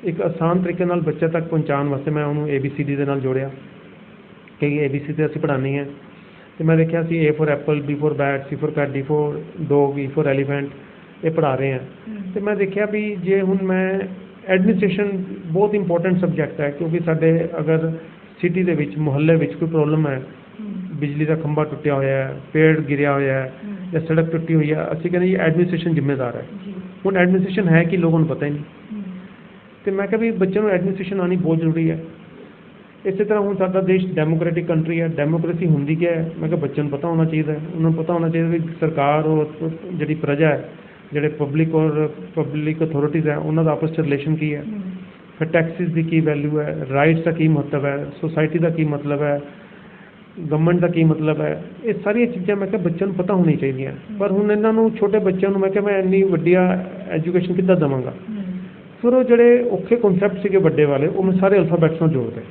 ਇੱਕ ਆਸਾਨ ਤਰੀਕੇ ਨਾਲ ਬੱਚੇ ਤੱਕ ਪਹੁੰਚਾਉਣ ਵਾਸਤੇ ਮੈਂ ਉਹਨੂੰ ABCD ਦੇ ਨਾਲ ਜੋੜਿਆ ਕਿ ABCD ਅਸੀਂ ਪੜ੍ਹਾਉਣੀ ਹੈ। ਅਤੇ ਮੈਂ ਦੇਖਿਆ ਸੀ A for apple, B for bat, C for cat, D for dog, E for elephant, ਇਹ ਪੜ੍ਹਾ ਰਹੇ ਹਾਂ। ਅਤੇ ਮੈਂ ਦੇਖਿਆ ਵੀ ਜੇ ਹੁਣ ਮੈਂ ਐਡਮਿਨਿਸਟ੍ਰੇਸ਼ਨ ਬਹੁਤ ਇੰਪੋਰਟੈਂਟ ਸਬਜੈਕਟ ਹੈ, ਕਿਉਂਕਿ ਸਾਡੇ ਅਗਰ ਸਿਟੀ ਦੇ ਵਿੱਚ ਮੁਹੱਲੇ ਵਿੱਚ ਕੋਈ ਪ੍ਰੋਬਲਮ ਹੈ, ਬਿਜਲੀ ਦਾ ਖੰਭਾ ਟੁੱਟਿਆ ਹੋਇਆ ਹੈ, ਪੇੜ ਗਿਰਿਆ ਹੋਇਆ ਹੈ ਜਾਂ ਸੜਕ ਟੁੱਟੀ ਹੋਈ ਹੈ, ਅਸੀਂ ਕਹਿੰਦੇ ਜੀ ਐਡਮਿਨਿਸਟ੍ਰੇਸ਼ਨ ਜ਼ਿੰਮੇਦਾਰ ਹੈ। ਹੁਣ ਐਡਮਿਨਿਸਟ੍ਰੇਸ਼ਨ ਹੈ ਕਿ ਲੋਕਾਂ ਨੂੰ ਪਤਾ ਹੀ ਨਹੀਂ। ਅਤੇ ਮੈਂ ਕਿਹਾ ਵੀ ਬੱਚਿਆਂ ਨੂੰ ਐਡਮਿਨਿਸਟ੍ਰੇਸ਼ਨ ਆਉਣੀ ਬਹੁਤ ਜ਼ਰੂਰੀ ਹੈ। ਇਸੇ ਤਰ੍ਹਾਂ ਹੁਣ ਸਾਡਾ ਦੇਸ਼ ਡੈਮੋਕ੍ਰੈਟਿਕ ਕੰਟਰੀ ਹੈ, ਡੈਮੋਕ੍ਰੇਸੀ ਹੁੰਦੀ ਕੀ ਹੈ, ਮੈਂ ਕਿਹਾ ਬੱਚਿਆਂ ਨੂੰ ਪਤਾ ਹੋਣਾ ਚਾਹੀਦਾ ਹੈ। ਉਹਨਾਂ ਨੂੰ ਪਤਾ ਹੋਣਾ ਚਾਹੀਦਾ ਵੀ ਸਰਕਾਰ ਔਰ ਜਿਹੜੀ ਪ੍ਰਜਾ ਹੈ, ਜਿਹੜੇ ਪਬਲਿਕ ਅਥਾਰਟੀਜ਼ ਹੈ, ਉਹਨਾਂ ਦਾ ਆਪਸ 'ਚ ਰਿਲੇਸ਼ਨ ਕੀ ਹੈ, ਫਿਰ ਟੈਕਸਿਸ ਦੀ ਕੀ ਵੈਲਿਊ ਹੈ, ਰਾਈਟਸ ਦਾ ਕੀ ਮਹੱਤਵ ਹੈ, ਸੁਸਾਇਟੀ ਦਾ ਕੀ ਮਤਲਬ ਹੈ, ਗਵਰਨਮੈਂਟ ਦਾ ਕੀ ਮਤਲਬ ਹੈ, ਇਹ ਸਾਰੀਆਂ ਚੀਜ਼ਾਂ ਮੈਂ ਕਿਹਾ ਬੱਚਿਆਂ ਨੂੰ ਪਤਾ ਹੋਣੀਆਂ ਚਾਹੀਦੀਆਂ। ਪਰ ਹੁਣ ਇਹਨਾਂ ਨੂੰ ਛੋਟੇ ਬੱਚਿਆਂ ਨੂੰ ਮੈਂ ਕਿਹਾ ਮੈਂ ਇੰਨੀ ਵੱਡੀਆਂ ਐਜੂਕੇਸ਼ਨ ਕਿੱਦਾਂ ਦੇਵਾਂਗਾ। ਫਿਰ ਉਹ ਜਿਹੜੇ ਔਖੇ ਕਨਸੈਪਟ ਸੀਗੇ ਵੱਡੇ ਵਾਲੇ, ਉਹ ਮੈਂ ਸਾਰੇ ਅਲਫਾਬੈਟਸ ਨਾਲ ਜੋੜਦੇ।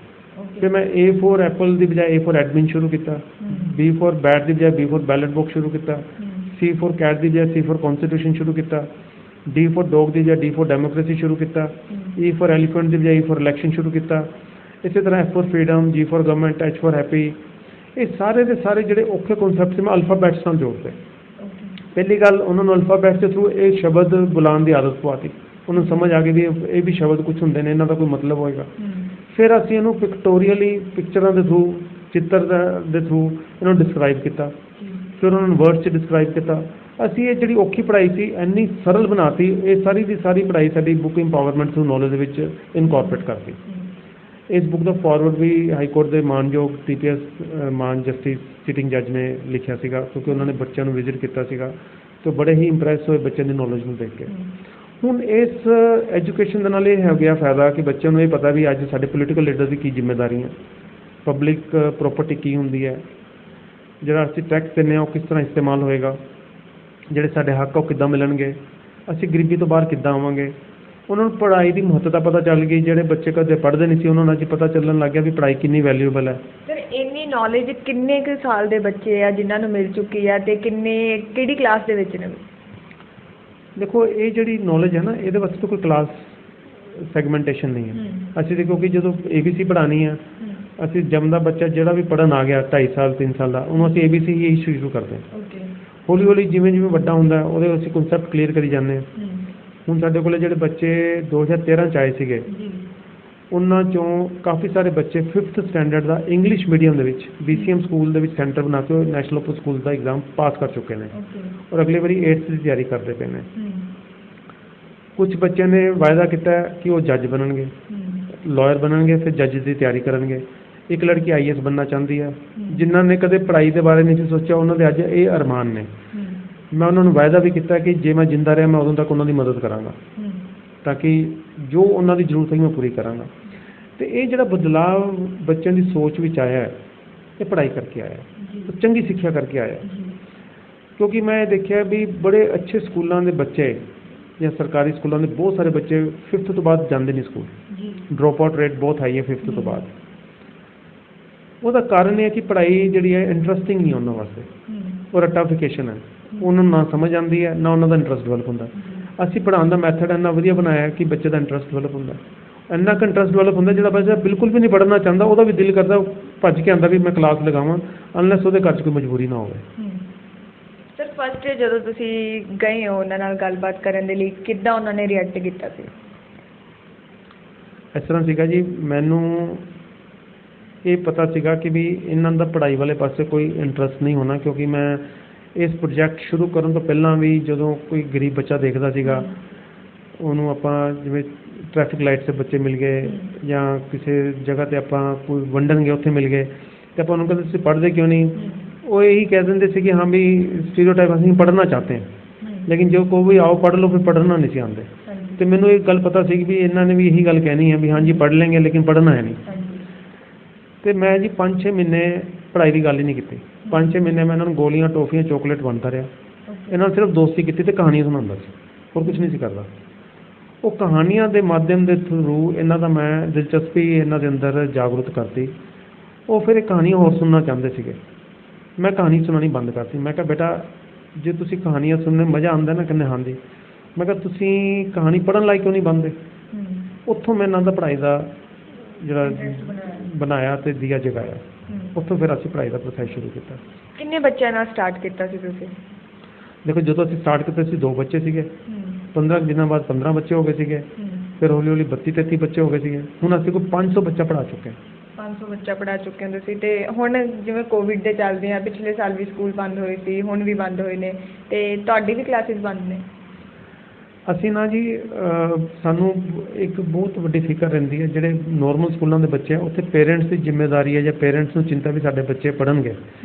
ਫਿਰ ਮੈਂ A for ਐਪਲ ਦੀ ਬਜਾਏ A for ਐਡਮਿਨ ਸ਼ੁਰੂ ਕੀਤਾ, B for ਬੈਟ ਦੀ ਬਜਾਏ B for ਬੈਲਟ ਬਾਕਸ ਸ਼ੁਰੂ ਕੀਤਾ, C for ਕੈਟ ਦੀ ਬਜਾਏ C for ਕੌਨਸਟੀਟਿਊਸ਼ਨ ਸ਼ੁਰੂ ਕੀਤਾ, D for ਡੌਗ ਦੀ ਬਜਾਏ D for ਡੈਮੋਕ੍ਰੇਸੀ ਸ਼ੁਰੂ ਕੀਤਾ, E for ਐਲੀਫੈਂਟ ਦੀ ਬਜਾਏ E for ਇਲੈਕਸ਼ਨ ਸ਼ੁਰੂ ਕੀਤਾ। ਇਸੇ ਤਰ੍ਹਾਂ F for freedom, G for government, H for happy. ਇਹ ਸਾਰੇ ਦੇ ਸਾਰੇ ਜਿਹੜੇ ਔਖੇ ਕਨਸੈਪਟ ਸੀ ਮੈਂ ਅਲਫਾਬੈਟਸ ਨਾਲ ਜੋੜਦੇ। ਪਹਿਲੀ ਗੱਲ, ਉਹਨਾਂ ਨੂੰ ਅਲਫਾਬੈਟਸ ਦੇ ਥਰੂ ਇਹ ਸ਼ਬਦ ਬੁਲਾਉਣ ਦੀ ਆਦਤ ਪਵਾਤੀ। ਉਹਨਾਂ ਨੂੰ ਸਮਝ ਆ ਗਈ ਵੀ ਇਹ ਵੀ ਸ਼ਬਦ ਕੁਛ ਹੁੰਦੇ ਨੇ, ਇਹਨਾਂ ਦਾ ਕੋਈ ਮਤਲਬ ਹੋਏਗਾ। ਫਿਰ ਅਸੀਂ ਇਹਨੂੰ ਪਿਕਟੋਰੀਅਲੀ, ਪਿਕਚਰਾਂ ਦੇ ਥਰੂ, ਚਿੱਤਰ ਦੇ ਥਰੂ ਇਹਨੂੰ ਡਿਸਕਰਾਈਬ ਕੀਤਾ। ਫਿਰ ਉਹਨਾਂ ਨੂੰ ਵਰਡਸ 'ਚ ਡਿਸਕਰਾਈਬ ਕੀਤਾ। ਅਸੀਂ ਇਹ ਜਿਹੜੀ ਔਖੀ ਪੜ੍ਹਾਈ ਸੀ ਇੰਨੀ ਸਰਲ ਬਣਾਤੀ। ਇਹ ਸਾਰੀ ਦੀ ਸਾਰੀ ਪੜ੍ਹਾਈ ਸਾਡੀ ਬੁੱਕ ਇੰਪਾਵਰਮੈਂਟ ਥਰੂ ਨੌਲੇਜ ਦੇ ਵਿੱਚ ਇਨਕੋਰਪੋਰੇਟ ਕਰਤੀ। ਇਸ ਬੁੱਕ ਦਾ ਫਾਰਵਰਡ ਵੀ ਹਾਈ ਕੋਰਟ ਦੇ ਮਾਨਯੋਗ TPS ਮਾਨ ਜਸਟਿਸ ਸਿਟਿੰਗ ਜੱਜ ਨੇ ਲਿਖਿਆ ਸੀਗਾ, ਕਿਉਂਕਿ ਉਹਨਾਂ ਨੇ ਬੱਚਿਆਂ ਨੂੰ ਵਿਜ਼ਿਟ ਕੀਤਾ ਸੀਗਾ ਅਤੇ ਬੜੇ ਹੀ ਇੰਪਰੈਸ ਹੋਏ ਬੱਚਿਆਂ ਦੀ ਨੌਲੇਜ ਨੂੰ ਦੇਖ ਕੇ। ਹੁਣ ਇਸ ਐਜੂਕੇਸ਼ਨ ਦੇ ਨਾਲ ਇਹ ਹੋ ਗਿਆ ਫਾਇਦਾ ਕਿ ਬੱਚਿਆਂ ਨੂੰ ਇਹ ਪਤਾ ਵੀ ਅੱਜ ਸਾਡੇ ਪੋਲੀਟੀਕਲ ਲੀਡਰ ਦੀ ਕੀ ਜ਼ਿੰਮੇਵਾਰੀਆਂ, ਪਬਲਿਕ ਪ੍ਰੋਪਰਟੀ ਕੀ ਹੁੰਦੀ ਹੈ, ਜਿਹੜਾ ਅਸੀਂ ਟੈਕਸ ਦਿੰਦੇ ਹਾਂ ਉਹ ਕਿਸ ਤਰ੍ਹਾਂ ਇਸਤੇਮਾਲ ਹੋਏਗਾ, ਜਿਹੜੇ ਸਾਡੇ ਹੱਕ ਉਹ ਕਿੱਦਾਂ ਮਿਲਣਗੇ, ਅਸੀਂ ਗਰੀਬੀ ਤੋਂ ਬਾਹਰ ਕਿੱਦਾਂ ਆਵਾਂਗੇ। ਉਹਨਾਂ ਨੂੰ ਪੜ੍ਹਾਈ ਦੀ ਮਹੱਤਤਾ ਪਤਾ ਚੱਲ ਗਈ। ਜਿਹੜੇ ਬੱਚੇ ਕਦੇ ਪੜ੍ਹਦੇ ਨਹੀਂ ਸੀ ਉਹਨਾਂ ਨੂੰ ਅੱਜ ਪਤਾ ਚੱਲਣ ਲੱਗ ਗਿਆ ਵੀ ਪੜ੍ਹਾਈ ਕਿੰਨੀ ਵੈਲਿਊਬਲ ਹੈ। ਸਰ, ਇੰਨੀ ਨੌਲੇਜ ਕਿੰਨੇ ਕੁ ਸਾਲ ਦੇ ਬੱਚੇ ਆ ਜਿਨ੍ਹਾਂ ਨੂੰ ਮਿਲ ਚੁੱਕੀ ਆ ਅਤੇ ਕਿਹੜੀ ਕਲਾਸ ਦੇ ਵਿੱਚ ਨੇ? ਦੇਖੋ, ਇਹ ਜਿਹੜੀ ਨੌਲੇਜ ਹੈ ਨਾ, ਇਹਦੇ ਵਾਸਤੇ ਕੋਈ ਕਲਾਸ ਸੈਗਮੈਂਟੇਸ਼ਨ ਨਹੀਂ ਹੈ। ਅਸੀਂ ਦੇਖੋ ਕਿ ਜਦੋਂ ABC ਪੜ੍ਹਾਉਣੀ ਹੈ, ਅਸੀਂ ਜੰਮਦਾ ਬੱਚਾ ਜਿਹੜਾ ਵੀ ਪੜ੍ਹਨ ਆ ਗਿਆ 2.5 ਸਾਲ 3 ਸਾਲ ਦਾ, ਉਹਨੂੰ ਅਸੀਂ ABC ਹੀ ਸ਼ੁਰੂ ਕਰਦੇ ਹਾਂ। ਹੌਲੀ ਹੌਲੀ ਜਿਵੇਂ ਜਿਵੇਂ ਵੱਡਾ ਹੁੰਦਾ ਉਹਦੇ ਅਸੀਂ ਕਨਸੈਪਟ ਕਲੀਅਰ ਕਰੀ ਜਾਂਦੇ ਹਾਂ। ਹੁਣ ਸਾਡੇ ਕੋਲ ਜਿਹੜੇ ਬੱਚੇ 2013 'ਚ ਆਏ ਸੀਗੇ, ਉਹਨਾਂ 'ਚੋਂ ਕਾਫੀ ਸਾਰੇ ਬੱਚੇ 5th ਸਟੈਂਡਰਡ ਦਾ ਇੰਗਲਿਸ਼ ਮੀਡੀਅਮ ਦੇ ਵਿੱਚ BCM ਸਕੂਲ ਦੇ ਵਿੱਚ ਸੈਂਟਰ ਬਣਾ ਕੇ ਨੈਸ਼ਨਲ ਓਪਨ ਸਕੂਲ ਦਾ ਐਗਜ਼ਾਮ ਪਾਸ ਕਰ ਚੁੱਕੇ ਨੇ ਔਰ ਅਗਲੀ ਵਾਰੀ 8th ਦੀ ਤਿਆਰੀ ਕਰਦੇ ਪਏ ਨੇ। ਕੁਝ ਬੱਚਿਆਂ ਨੇ ਵਾਅਦਾ ਕੀਤਾ ਕਿ ਉਹ ਜੱਜ ਬਣਨਗੇ, ਲਾਇਰ ਬਣਨਗੇ, ਫਿਰ ਜੱਜ ਦੀ ਤਿਆਰੀ ਕਰਨਗੇ। ਇੱਕ ਲੜਕੀ IAS ਬਣਨਾ ਚਾਹੁੰਦੀ ਹੈ। ਜਿਨ੍ਹਾਂ ਨੇ ਕਦੇ ਪੜ੍ਹਾਈ ਦੇ ਬਾਰੇ ਨਹੀਂ ਸੀ ਸੋਚਿਆ, ਉਹਨਾਂ ਦੇ ਅੱਜ ਇਹ ਅਰਮਾਨ ਨੇ। ਮੈਂ ਉਹਨਾਂ ਨੂੰ ਵਾਅਦਾ ਵੀ ਕੀਤਾ ਕਿ ਜੇ ਮੈਂ ਜਿੰਦਾ ਰਿਹਾ ਮੈਂ ਉਦੋਂ ਤੱਕ ਉਹਨਾਂ ਦੀ ਮਦਦ ਕਰਾਂਗਾ, ਤਾਂ ਕਿ ਜੋ ਉਹਨਾਂ ਦੀ ਜ਼ਰੂਰਤ ਹੈ ਮੈਂ ਪੂਰੀ ਕਰਾਂਗਾ। ਅਤੇ ਇਹ ਜਿਹੜਾ ਬਦਲਾਅ ਬੱਚਿਆਂ ਦੀ ਸੋਚ ਵਿੱਚ ਆਇਆ ਹੈ, ਇਹ ਪੜ੍ਹਾਈ ਕਰਕੇ ਆਇਆ, ਚੰਗੀ ਸਿੱਖਿਆ ਕਰਕੇ ਆਇਆ। ਕਿਉਂਕਿ ਮੈਂ ਇਹ ਦੇਖਿਆ ਵੀ ਬੜੇ ਅੱਛੇ ਸਕੂਲਾਂ ਦੇ ਬੱਚੇ ਜਾਂ ਸਰਕਾਰੀ ਸਕੂਲਾਂ ਦੇ ਬਹੁਤ ਸਾਰੇ ਬੱਚੇ 5th ਤੋਂ ਬਾਅਦ ਜਾਂਦੇ ਨਹੀਂ ਸਕੂਲ। ਡਰੋਪ ਆਊਟ ਰੇਟ ਬਹੁਤ ਹਾਈ ਹੈ 5th ਤੋਂ ਬਾਅਦ। ਉਹਦਾ ਕਾਰਨ ਇਹ ਹੈ ਕਿ ਪੜ੍ਹਾਈ ਜਿਹੜੀ ਹੈ ਇੰਟਰਸਟਿੰਗ ਨਹੀਂ ਉਹਨਾਂ ਵਾਸਤੇ, ਉਹ ਰੱਟਾਫਿਕੇਸ਼ਨ ਹੈ। ਉਹਨਾਂ ਨੂੰ ਨਾ ਸਮਝ ਆਉਂਦੀ ਹੈ, ਨਾ ਉਹਨਾਂ ਦਾ ਇੰਟਰਸਟ ਡਿਵੈਲਪ ਹੁੰਦਾ। ਅਸੀਂ ਪੜ੍ਹਾਉਣ ਦਾ ਮੈਥਡ ਇੰਨਾ ਵਧੀਆ ਬਣਾਇਆ ਕਿ ਬੱਚੇ ਦਾ ਇੰਟਰਸਟ ਡਿਵੈਲਪ ਹੁੰਦਾ। ਇੰਨਾ ਕੁ ਇੰਟਰਸਟ ਡਿਵੈਲਪ ਹੁੰਦਾ ਜਿਹੜਾ ਬੱਚਾ ਬਿਲਕੁਲ ਵੀ ਨਹੀਂ ਪੜ੍ਹਨਾ ਚਾਹੁੰਦਾ, ਉਹਦਾ ਵੀ ਦਿਲ ਕਰਦਾ ਭੱਜ ਕੇ ਆਉਂਦਾ ਵੀ ਮੈਂ ਕਲਾਸ ਲਗਾਵਾਂ, ਅਨਲੈਸ ਉਹਦੇ ਘਰ 'ਚ ਕੋਈ ਮਜਬੂਰੀ ਨਾ ਹੋਵੇ। ਸਰ, ਫਸਟ ਜਦੋਂ ਤੁਸੀਂ ਗਏ ਹੋ ਉਹਨਾਂ ਨਾਲ ਗੱਲਬਾਤ ਕਰਨ ਦੇ ਲਈ, ਕਿੱਦਾਂ ਉਹਨਾਂ ਨੇ ਰਿਐਕਟ ਕੀਤਾ ਸੀ? ਇਸ ਤਰ੍ਹਾਂ ਸੀਗਾ ਜੀ, ਮੈਨੂੰ ਇਹ ਪਤਾ ਸੀਗਾ ਕਿ ਵੀ ਇਹਨਾਂ ਦਾ ਪੜ੍ਹਾਈ ਵਾਲੇ ਪਾਸੇ ਕੋਈ ਇੰਟਰਸਟ ਨਹੀਂ ਹੋਣਾ, ਕਿਉਂਕਿ ਮੈਂ ਇਸ ਪ੍ਰੋਜੈਕਟ ਸ਼ੁਰੂ ਕਰਨ ਤੋਂ ਪਹਿਲਾਂ ਵੀ ਜਦੋਂ ਕੋਈ ਗਰੀਬ ਬੱਚਾ ਦੇਖਦਾ ਸੀਗਾ, ਉਹਨੂੰ ਆਪਾਂ ਜਿਵੇਂ ਟ੍ਰੈਫਿਕ ਲਾਈਟ 'ਤੇ ਬੱਚੇ ਮਿਲ ਗਏ ਜਾਂ ਕਿਸੇ ਜਗ੍ਹਾ 'ਤੇ ਆਪਾਂ ਕੋਈ ਵੰਡਣਗੇ ਉੱਥੇ ਮਿਲ ਗਏ, ਅਤੇ ਆਪਾਂ ਉਹਨੂੰ ਕਹਿੰਦੇ ਤੁਸੀਂ ਪੜ੍ਹਦੇ ਕਿਉਂ ਨਹੀਂ? ਉਹ ਇਹੀ ਕਹਿ ਦਿੰਦੇ ਸੀ ਕਿ ਹਾਂ ਵੀ ਸਟੀਰੀਓਟਾਈਪ ਅਸੀਂ ਪੜ੍ਹਨਾ ਚਾਹਤੇ ਹਾਂ, ਲੇਕਿਨ ਜੋ ਕੋਈ ਵੀ ਆਓ ਪੜ੍ਹ ਲਓ, ਫਿਰ ਪੜ੍ਹਨਾ ਨਹੀਂ ਸੀ ਆਉਂਦੇ। ਅਤੇ ਮੈਨੂੰ ਇਹ ਗੱਲ ਪਤਾ ਸੀ ਕਿ ਵੀ ਇਹਨਾਂ ਨੇ ਵੀ ਇਹੀ ਗੱਲ ਕਹਿਣੀ ਹੈ ਵੀ ਹਾਂਜੀ ਪੜ੍ਹ ਲੈਂਗੇ ਲੇਕਿਨ ਪੜ੍ਹਨਾ ਹੈ ਨਹੀਂ। ਅਤੇ ਮੈਂ ਜੀ 5-6 ਮਹੀਨੇ ਪੜ੍ਹਾਈ ਦੀ ਗੱਲ ਹੀ ਨਹੀਂ ਕੀਤੀ। 5-6 ਮਹੀਨੇ ਮੈਂ ਇਹਨਾਂ ਨੂੰ ਗੋਲੀਆਂ, ਟੋਫੀਆਂ, ਚੋਕਲੇਟ ਵੰਡਦਾ ਰਿਹਾ। ਇਹਨਾਂ ਨਾਲ ਸਿਰਫ ਦੋਸਤੀ ਕੀਤੀ ਅਤੇ ਕਹਾਣੀਆਂ ਸੁਣਾਉਂਦਾ ਸੀ, ਹੋਰ ਕੁਛ ਨਹੀਂ ਸੀ ਕਰਦਾ। ਉਹ ਕਹਾਣੀਆਂ ਦੇ ਮਾਧਿਅਮ ਦੇ ਥਰੂ ਇਹਨਾਂ ਦਾ ਮੈਂ ਦਿਲਚਸਪੀ ਇਹਨਾਂ ਦੇ ਅੰਦਰ ਜਾਗਰੂਕ ਕਰਤੀ। ਉਹ ਫਿਰ ਇਹ ਕਹਾਣੀਆਂ ਹੋਰ ਸੁਣਨਾ ਚਾਹੁੰਦੇ ਸੀਗੇ। ਮੈਂ ਕਹਾਣੀ ਸੁਣਾਉਣੀ ਬੰਦ ਕਰਤੀ। ਮੈਂ ਕਿਹਾ ਬੇਟਾ ਜੇ ਤੁਸੀਂ ਕਹਾਣੀਆਂ ਸੁਣਨ ਮਜ਼ਾ ਆਉਂਦਾ ਨਾ, ਕਹਿੰਦੇ ਹਾਂਜੀ। ਮੈਂ ਕਿਹਾ ਤੁਸੀਂ ਕਹਾਣੀ ਪੜ੍ਹਨ ਲਾਇਕ ਕਿਉਂ ਨਹੀਂ ਬਣਦੇ? ਉੱਥੋਂ ਮੈਂ ਇਹਨਾਂ ਦਾ ਪੜ੍ਹਾਈ ਦਾ ਜਿਹੜਾ ਬਣਾਇਆ ਤੇ ਦੀਆ ਜਗਾਇਆ। ਉੱਥੋਂ ਫਿਰ ਅਸੀਂ ਪੜ੍ਹਾਈ ਦਾ ਪ੍ਰੋਸੈਸ ਸ਼ੁਰੂ ਕੀਤਾ। ਕਿੰਨੇ ਬੱਚਿਆਂ ਨਾਲ ਸਟਾਰਟ ਕੀਤਾ ਸੀ ਤੁਸੀਂ? ਦੇਖੋ ਜਦੋਂ ਅਸੀਂ ਸਟਾਰਟ ਕੀਤਾ ਸੀ 2 ਬੱਚੇ ਸੀਗੇ, 15 ਦਿਨਾਂ ਬਾਅਦ 15 ਬੱਚੇ ਹੋ ਗਏ ਸੀਗੇ, ਫਿਰ ਹੌਲੀ ਹੌਲੀ 32-33 ਬੱਚੇ ਹੋ ਗਏ ਸੀਗੇ। ਹੁਣ ਅਸੀਂ ਕੋਈ 500 ਬੱਚਾ ਪੜ੍ਹਾ ਚੁੱਕੇ ਹਾਂ। 500 ਬੱਚਾ ਪੜ੍ਹਾ ਚੁੱਕੇ ਹੋ ਤੁਸੀਂ। ਅਤੇ ਹੁਣ ਜਿਵੇਂ ਕੋਵਿਡ ਦੇ ਚੱਲਦੇ ਆ, ਪਿਛਲੇ ਸਾਲ ਵੀ ਸਕੂਲ ਬੰਦ ਹੋਏ ਸੀ, ਹੁਣ ਵੀ ਬੰਦ ਹੋਏ ਨੇ, ਅਤੇ ਤੁਹਾਡੀ ਵੀ ਕਲਾਸਿਸ ਬੰਦ ਨੇ? ਅਸੀਂ ਨਾ ਜੀ ਸਾਨੂੰ ਇੱਕ ਬਹੁਤ ਵੱਡੀ ਫਿਕਰ ਰਹਿੰਦੀ ਹੈ। ਜਿਹੜੇ ਨੋਰਮਲ ਸਕੂਲਾਂ ਦੇ ਬੱਚੇ ਆ ਉੱਥੇ ਪੇਰੈਂਟਸ ਦੀ ਜ਼ਿੰਮੇਵਾਰੀ ਹੈ ਜਾਂ ਪੇਰੈਂਟਸ ਨੂੰ ਚਿੰਤਾ ਵੀ ਸਾਡੇ ਬੱਚੇ ਪੜ੍ਹਨਗੇ,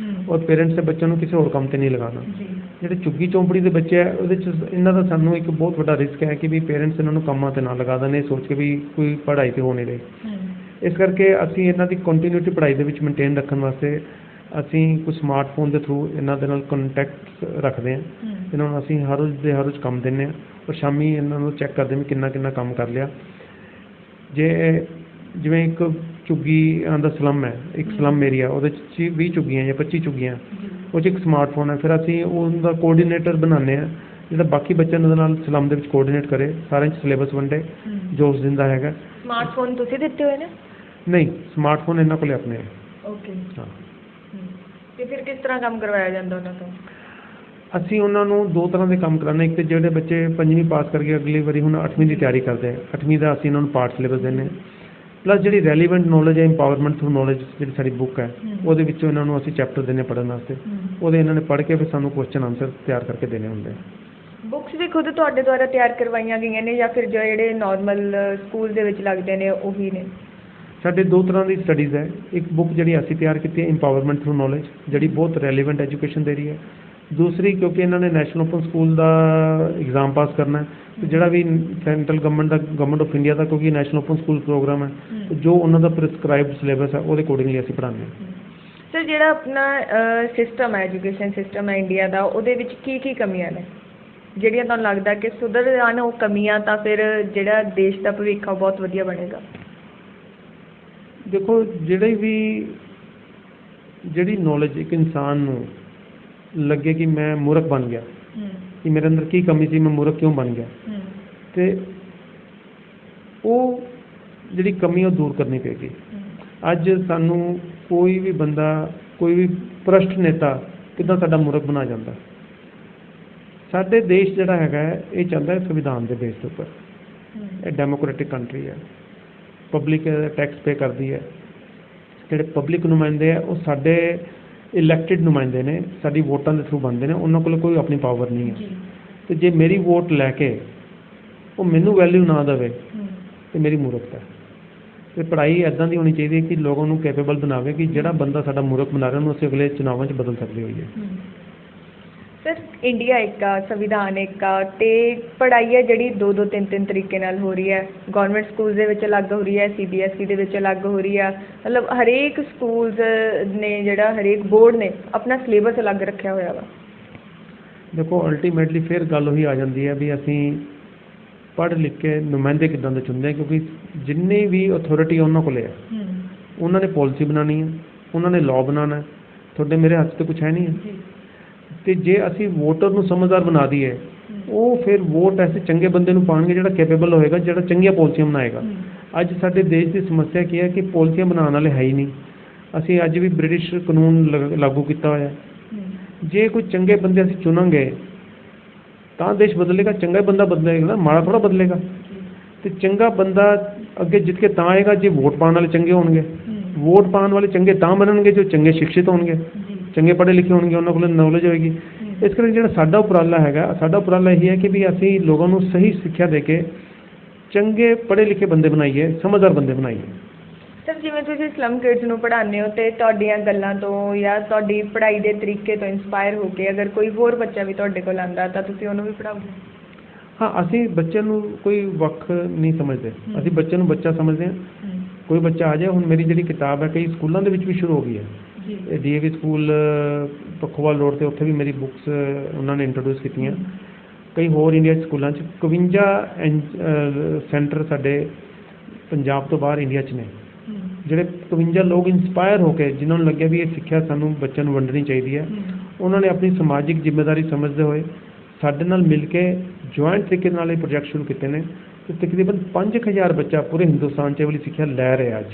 ਔਰ ਪੇਰੈਂਟਸ ਦੇ ਬੱਚਿਆਂ ਨੂੰ ਕਿਸੇ ਹੋਰ ਕੰਮ 'ਤੇ ਨਹੀਂ ਲਗਾਉਣਾ। ਜਿਹੜੇ ਝੁੱਗੀ ਚੌਂਪੜੀ ਦੇ ਬੱਚੇ ਆ ਉਹਦੇ 'ਚ ਇਹਨਾਂ ਦਾ ਸਾਨੂੰ ਇੱਕ ਬਹੁਤ ਵੱਡਾ ਰਿਸਕ ਹੈ ਕਿ ਵੀ ਪੇਰੈਂਟਸ ਇਹਨਾਂ ਨੂੰ ਕੰਮਾਂ 'ਤੇ ਨਾ ਲਗਾ ਦੇਣ, ਇਹ ਸੋਚ ਕੇ ਵੀ ਕੋਈ ਪੜ੍ਹਾਈ 'ਤੇ ਹੋ ਨਹੀਂ ਰਹੀ। ਇਸ ਕਰਕੇ ਅਸੀਂ ਇਹਨਾਂ ਦੀ ਕੰਟੀਨਿਊਟੀ ਪੜ੍ਹਾਈ ਦੇ ਵਿੱਚ ਮੇਨਟੇਨ ਰੱਖਣ ਵਾਸਤੇ ਅਸੀਂ ਕੁਝ ਸਮਾਰਟਫੋਨ ਦੇ ਥਰੂ ਇਹਨਾਂ ਦੇ ਨਾਲ ਕੰਟੈਕਟ ਰੱਖਦੇ ਹਾਂ। ਇਹਨਾਂ ਨੂੰ ਅਸੀਂ ਹਰ ਰੋਜ਼ ਕੰਮ ਦਿੰਦੇ ਹਾਂ, ਔਰ ਸ਼ਾਮੀ ਇਹਨਾਂ ਨੂੰ ਚੈੱਕ ਕਰਦੇ ਵੀ ਕਿੰਨਾ ਕੰਮ ਕਰ ਲਿਆ। ਜੇ ਜਿਵੇਂ ਇੱਕ ਝੁੱਗੀ ਦਾ ਸਲਮ ਹੈ, ਇੱਕ ਸਲਮ ਏਰੀਆ, ਉਹਦੇ 'ਚ 20 ਝੁੱਗੀਆਂ ਜਾਂ 25 ਝੁੱਗੀਆਂ, ਉਹ 'ਚ ਇੱਕ ਸਮਾਰਟਫੋਨ ਹੈ। ਫਿਰ ਅਸੀਂ ਉਹਦਾ ਕੋਆਰਡੀਨੇਟਰ ਬਣਾਉਂਦੇ ਹਾਂ ਜਿਹੜਾ ਬਾਕੀ ਬੱਚਿਆਂ ਦੇ ਨਾਲ ਸਲਮ ਦੇ ਵਿੱਚ ਕੋਆਰਡੀਨੇਟ ਕਰੇ, ਸਾਰਿਆਂ 'ਚ ਸਿਲੇਬਸ ਵੰਡੇ ਜੋ ਉਸ ਦਿਨ ਦਾ ਹੈਗਾ। ਸਮਾਰਟਫੋਨ ਤੁਸੀਂ ਦਿੱਤੇ ਹੋਏ ਨੇ? ਨਹੀਂ, ਸਮਾਰਟਫੋਨ ਇਹਨਾਂ ਕੋਲ ਆਪਣੇ ਹੈ। ਓਕੇ। ਹਾਂ। ਅਤੇ ਫਿਰ ਕਿਸ ਤਰ੍ਹਾਂ ਕੰਮ ਕਰਵਾਇਆ ਜਾਂਦਾ ਉਹਨਾਂ ਤੋਂ? ਅਸੀਂ ਉਹਨਾਂ ਨੂੰ 2 ਤਰ੍ਹਾਂ ਦੇ ਕੰਮ ਕਰਾਉਂਦੇ। ਇੱਕ ਤਾਂ ਜਿਹੜੇ ਬੱਚੇ 5ਵੀਂ ਪਾਸ ਕਰਕੇ ਅਗਲੀ ਵਾਰੀ ਹੁਣ 8ਵੀਂ ਦੀ ਤਿਆਰੀ ਕਰਦੇ ਆ, 8ਵੀਂ ਦਾ ਅਸੀਂ ਇਹਨਾਂ ਨੂੰ ਪਾਰਟ ਸਿਲੇਬਸ ਦਿੰਦੇ ਹਾਂ। ਪਲੱਸ ਜਿਹੜੀ ਰੈਲੀਵੈਂਟ ਨੌਲੇਜ ਹੈ, ਇੰਪਾਵਰਮੈਂਟ ਥਰੂ ਨੌਲੇਜ, ਜਿਹੜੀ ਸਾਡੀ ਬੁੱਕ ਹੈ ਉਹਦੇ ਵਿੱਚੋਂ ਇਹਨਾਂ ਨੂੰ ਅਸੀਂ ਚੈਪਟਰ ਦਿੰਦੇ ਪੜ੍ਹਨ ਵਾਸਤੇ। ਉਹਦੇ ਇਹਨਾਂ ਨੇ ਪੜ੍ਹ ਕੇ ਫਿਰ ਸਾਨੂੰ ਕੁਐਸਚਨ ਆਨਸਰ ਤਿਆਰ ਕਰਕੇ ਦੇਣੇ ਹੁੰਦੇ ਆ। ਬੁੱਕਸ ਵੀ ਖੁਦ ਤੁਹਾਡੇ ਦੁਆਰਾ ਤਿਆਰ ਕਰਵਾਈਆਂ ਗਈਆਂ ਨੇ ਜਾਂ ਫਿਰ ਜਿਹੜੇ ਨਾਰਮਲ ਸਕੂਲ ਦੇ ਵਿੱਚ ਲੱਗਦੇ ਨੇ ਉਹੀ ਨੇ? ਸਾਡੇ 2 ਤਰ੍ਹਾਂ ਦੀ ਸਟੱਡੀਜ਼ ਹੈ। ਇੱਕ ਬੁੱਕ ਜਿਹੜੀ ਅਸੀਂ ਤਿਆਰ ਕੀਤੀ ਹੈ ਇੰਪਾਵਰਮੈਂਟ ਥਰੂ ਨੌਲੇਜ, ਜਿਹੜੀ ਬਹੁਤ ਰੈਲੀਵੈਂਟ ਐਜੂਕੇਸ਼ਨ ਦੇ ਰਹੀ ਹੈ। ਦੂਸਰੀ ਕਿਉਂਕਿ ਇਹਨਾਂ ਨੇ ਨੈਸ਼ਨਲ ਓਪਨ ਸਕੂਲ ਦਾ ਐਗਜ਼ਾਮ ਪਾਸ ਕਰਨਾ ਹੈ, ਤੇ ਜਿਹੜਾ ਵੀ ਸੈਂਟਰਲ ਗਵਰਨਮੈਂਟ ਆਫ ਇੰਡੀਆ ਦਾ ਕਿਉਂਕਿ ਨੈਸ਼ਨਲ ਓਪਨ ਸਕੂਲ ਪ੍ਰੋਗਰਾਮ ਹੈ, ਜੋ ਉਹਨਾਂ ਦਾ ਪ੍ਰਿਸਕ੍ਰਾਈਬਡ ਸਿਲੇਬਸ ਹੈ ਉਹਦੇ ਅਕੋਰਡਿੰਗਲੀ ਅਸੀਂ ਪੜ੍ਹਾਉਂਦੇ ਹਾਂ। ਸਰ ਜਿਹੜਾ ਆਪਣਾ ਸਿਸਟਮ ਹੈ, ਐਜੂਕੇਸ਼ਨ ਸਿਸਟਮ ਹੈ ਇੰਡੀਆ ਦਾ, ਉਹਦੇ ਵਿੱਚ ਕੀ ਕਮੀਆਂ ਨੇ ਜਿਹੜੀਆਂ ਤੁਹਾਨੂੰ ਲੱਗਦਾ ਕਿ ਸੁਧਰ ਜਾਣ ਉਹ ਕਮੀਆਂ, ਤਾਂ ਫਿਰ ਜਿਹੜਾ ਦੇਸ਼ ਦਾ ਭਵਿੱਖ ਆ ਉਹ ਬਹੁਤ ਵਧੀਆ ਬਣੇਗਾ? ਦੇਖੋ ਜਿਹੜੀ ਨੌਲੇਜ ਇੱਕ ਇਨਸਾਨ ਨੂੰ ਲੱਗੇ ਕਿ ਮੈਂ ਮੂਰਖ ਬਣ ਗਿਆ, ਕਿ ਮੇਰੇ ਅੰਦਰ ਕੀ ਕਮੀ ਸੀ, ਮੈਂ ਮੂਰਖ ਕਿਉਂ ਬਣ ਗਿਆ, ਤੇ ਉਹ ਜਿਹੜੀ ਕਮੀ ਉਹ ਦੂਰ ਕਰਨੀ ਪਏਗੀ। ਅੱਜ ਸਾਨੂੰ ਕੋਈ ਵੀ ਬੰਦਾ, ਕੋਈ ਵੀ ਭ੍ਰਸ਼ਟ ਨੇਤਾ ਕਿੱਦਾਂ ਸਾਡਾ ਮੂਰਖ ਬਣਾ ਜਾਂਦਾ। ਸਾਡੇ ਦੇਸ਼ ਜਿਹੜਾ ਹੈਗਾ ਇਹ ਚੱਲਦਾ ਹੈ ਸੰਵਿਧਾਨ ਦੇ ਬੇਸ ਦੇ ਉੱਪਰ। ਇਹ ਡੈਮੋਕ੍ਰੈਟਿਕ ਕੰਟਰੀ ਹੈ, ਪਬਲਿਕ ਟੈਕਸ ਪੇ ਕਰਦੀ ਹੈ। ਜਿਹੜੇ ਪਬਲਿਕ ਨੁਮਾਇੰਦੇ ਆ ਉਹ ਸਾਡੇ ਇਲੈਕਟਿਡ ਨੁਮਾਇੰਦੇ ਨੇ, ਸਾਡੀ ਵੋਟਾਂ ਦੇ ਥਰੂ ਬਣਦੇ ਨੇ, ਉਹਨਾਂ ਕੋਲ ਕੋਈ ਆਪਣੀ ਪਾਵਰ ਨਹੀਂ ਹੈ। ਤੇ ਜੇ ਮੇਰੀ ਵੋਟ ਲੈ ਕੇ ਉਹ ਮੈਨੂੰ ਵੈਲਿਊ ਨਾ ਦੇਵੇ ਤੇ ਮੇਰੀ ਮੂਰਖਤਾ ਹੈ। ਤੇ ਪੜ੍ਹਾਈ ਇੱਦਾਂ ਦੀ ਹੋਣੀ ਚਾਹੀਦੀ ਹੈ ਕਿ ਲੋਕਾਂ ਨੂੰ ਕੈਪੇਬਲ ਬਣਾਵੇ ਕਿ ਜਿਹੜਾ ਬੰਦਾ ਸਾਡਾ ਮੂਰਖ ਬਣਾ ਰਿਹਾ ਉਹਨੂੰ ਅਸੀਂ ਅਗਲੇ ਚੁਣਾਵਾਂ 'ਚ ਬਦਲ ਸਕਦੇ ਹੋਈਏ। ਸਰ ਇੰਡੀਆ ਇੱਕ ਆ, ਸੰਵਿਧਾਨ ਇੱਕ ਆ, ਅਤੇ ਪੜ੍ਹਾਈ ਹੈ ਜਿਹੜੀ 2-2 3-3 ਤਰੀਕੇ ਨਾਲ ਹੋ ਰਹੀ ਹੈ। ਗੌਰਮੈਂਟ ਸਕੂਲ ਦੇ ਵਿੱਚ ਅਲੱਗ ਹੋ ਰਹੀ ਹੈ, CBSE ਦੇ ਵਿੱਚ ਅਲੱਗ ਹੋ ਰਹੀ ਆ। ਮਤਲਬ ਹਰੇਕ ਸਕੂਲਸ ਨੇ, ਜਿਹੜਾ ਹਰੇਕ ਬੋਰਡ ਨੇ ਆਪਣਾ ਸਿਲੇਬਸ ਅਲੱਗ ਰੱਖਿਆ ਹੋਇਆ ਵਾ। ਦੇਖੋ ਅਲਟੀਮੇਟਲੀ ਫਿਰ ਗੱਲ ਉਹੀ ਆ ਜਾਂਦੀ ਹੈ ਵੀ ਅਸੀਂ ਪੜ੍ਹ ਲਿਖ ਕੇ ਨੁਮਾਇੰਦੇ ਕਿੱਦਾਂ ਦੇ ਚੁਣਦੇ ਹਾਂ, ਕਿਉਂਕਿ ਜਿੰਨੀ ਵੀ ਅਥਾਰਟੀ ਉਹਨਾਂ ਕੋਲ ਹੈ, ਉਹਨਾਂ ਨੇ ਪਾਲਿਸੀ ਬਣਾਉਣੀ ਹੈ, ਉਹਨਾਂ ਨੇ ਲਾਅ ਬਣਾਉਣਾ ਹੈ। ਤੁਹਾਡੇ ਮੇਰੇ ਹੱਥ 'ਤੇ ਕੁਛ ਹੈ ਨਹੀਂ ਹੈ। ਤੇ ਜੇ ਅਸੀਂ ਵੋਟਰ ਨੂੰ ਸਮਝਦਾਰ ਬਣਾ ਦਈਏ, ਉਹ ਫਿਰ ਵੋਟ ਐਸੇ ਚੰਗੇ ਬੰਦੇ ਨੂੰ ਪਾਉਣਗੇ ਜਿਹੜਾ ਕੈਪੇਬਲ ਹੋਏਗਾ, ਜਿਹੜਾ ਚੰਗੀਆਂ ਪਾਲਿਸੀਆਂ ਬਣਾਏਗਾ। ਅੱਜ ਸਾਡੇ ਦੇਸ਼ ਦੀ ਸਮੱਸਿਆ ਕੀ ਹੈ ਕਿ ਪਾਲਿਸੀਆਂ ਬਣਾਉਣ ਵਾਲੇ ਹੈ ਹੀ ਨਹੀਂ। ਅਸੀਂ ਅੱਜ ਵੀ ਬ੍ਰਿਟਿਸ਼ ਕਾਨੂੰਨ ਲਾਗੂ ਕੀਤਾ ਹੋਇਆ। ਜੇ ਕੋਈ ਚੰਗੇ ਬੰਦੇ ਅਸੀਂ ਚੁਣਾਂਗੇ ਤਾਂ ਦੇਸ਼ ਬਦਲੇਗਾ। ਚੰਗਾ ਬੰਦਾ ਬਦਲੇਗਾ, ਮਾੜਾ ਥੋੜ੍ਹਾ ਬਦਲੇਗਾ। ਤੇ ਚੰਗਾ ਬੰਦਾ ਅੱਗੇ ਜਿੱਤ ਕੇ ਤਾਂ ਆਏਗਾ ਜੇ ਵੋਟ ਪਾਉਣ ਵਾਲੇ ਚੰਗੇ ਹੋਣਗੇ। ਵੋਟ ਪਾਉਣ ਵਾਲੇ ਚੰਗੇ ਤਾਂ ਬਣਨਗੇ ਜੋ ਚੰਗੇ ਸ਼ਿਕਸ਼ਿਤ ਹੋਣਗੇ, ਚੰਗੇ ਪੜ੍ਹੇ ਲਿਖੇ ਹੋਣਗੇ, ਉਹਨਾਂ ਕੋਲ ਨੌਲੇਜ ਹੋਏਗੀ। ਇਸ ਕਰਕੇ ਜਿਹੜਾ ਸਾਡਾ ਉਪਰਾਲਾ ਹੈਗਾ, ਸਾਡਾ ਉਪਰਾਲਾ ਇਹ ਹੈ ਕਿ ਵੀ ਅਸੀਂ ਲੋਕਾਂ ਨੂੰ ਸਹੀ ਸਿੱਖਿਆ ਦੇ ਕੇ ਚੰਗੇ ਪੜ੍ਹੇ ਲਿਖੇ ਬੰਦੇ ਬਣਾਈਏ, ਸਮਝਦਾਰ ਬੰਦੇ ਬਣਾਈਏ। ਸਰ ਜਿਵੇਂ ਤੁਸੀਂ ਸਲਮ ਕਿਡਸ ਨੂੰ ਪੜ੍ਹਾਉਂਦੇ ਹੋ ਅਤੇ ਤੁਹਾਡੀਆਂ ਗੱਲਾਂ ਤੋਂ ਜਾਂ ਤੁਹਾਡੀ ਪੜ੍ਹਾਈ ਦੇ ਤਰੀਕੇ ਤੋਂ ਇੰਸਪਾਇਰ ਹੋ ਕੇ ਅਗਰ ਕੋਈ ਹੋਰ ਬੱਚਾ ਵੀ ਤੁਹਾਡੇ ਕੋਲ ਆਉਂਦਾ ਤਾਂ ਤੁਸੀਂ ਉਹਨੂੰ ਵੀ ਪੜ੍ਹਾਓਗੇ? ਹਾਂ, ਅਸੀਂ ਬੱਚਿਆਂ ਨੂੰ ਕੋਈ ਵੱਖ ਨਹੀਂ ਸਮਝਦੇ। ਅਸੀਂ ਬੱਚੇ ਨੂੰ ਬੱਚਾ ਸਮਝਦੇ ਹਾਂ। ਕੋਈ ਬੱਚਾ ਆ ਜਾਏ, ਹੁਣ ਮੇਰੀ ਜਿਹੜੀ ਕਿਤਾਬ ਹੈ ਕਈ ਸਕੂਲਾਂ ਦੇ ਵਿੱਚ ਵੀ ਸ਼ੁਰੂ ਹੋ ਗਈ ਹੈ। DAV ਸਕੂਲ ਪੱਖੋਵਾਲ ਰੋਡ 'ਤੇ, ਉੱਥੇ ਵੀ ਮੇਰੀ ਬੁੱਕਸ ਉਹਨਾਂ ਨੇ ਇੰਟਰੋਡਿਊਸ ਕੀਤੀਆਂ। ਕਈ ਹੋਰ ਇੰਡੀਆ 'ਚ ਸਕੂਲਾਂ 'ਚ 52 ਸੈਂਟਰ ਸਾਡੇ ਪੰਜਾਬ ਤੋਂ ਬਾਹਰ ਇੰਡੀਆ 'ਚ ਨੇ। ਜਿਹੜੇ 52 ਲੋਕ ਇੰਸਪਾਇਰ ਹੋ ਕੇ, ਜਿਨ੍ਹਾਂ ਨੂੰ ਲੱਗਿਆ ਵੀ ਇਹ ਸਿੱਖਿਆ ਸਾਨੂੰ ਬੱਚਿਆਂ ਨੂੰ ਵੰਡਣੀ ਚਾਹੀਦੀ ਹੈ, ਉਹਨਾਂ ਨੇ ਆਪਣੀ ਸਮਾਜਿਕ ਜ਼ਿੰਮੇਵਾਰੀ ਸਮਝਦੇ ਹੋਏ ਸਾਡੇ ਨਾਲ ਮਿਲ ਕੇ ਜੁਆਇੰਟ ਤਰੀਕੇ ਨਾਲ ਇਹ ਪ੍ਰੋਜੈਕਟ ਸ਼ੁਰੂ ਕੀਤੇ ਨੇ ਤੇ ਤਕਰੀਬਨ 5000 ਬੱਚਾ ਪੂਰੇ ਹਿੰਦੁਸਤਾਨ 'ਚ ਇਹ ਵਾਲੀ ਸਿੱਖਿਆ ਲੈ ਰਿਹਾ ਅੱਜ।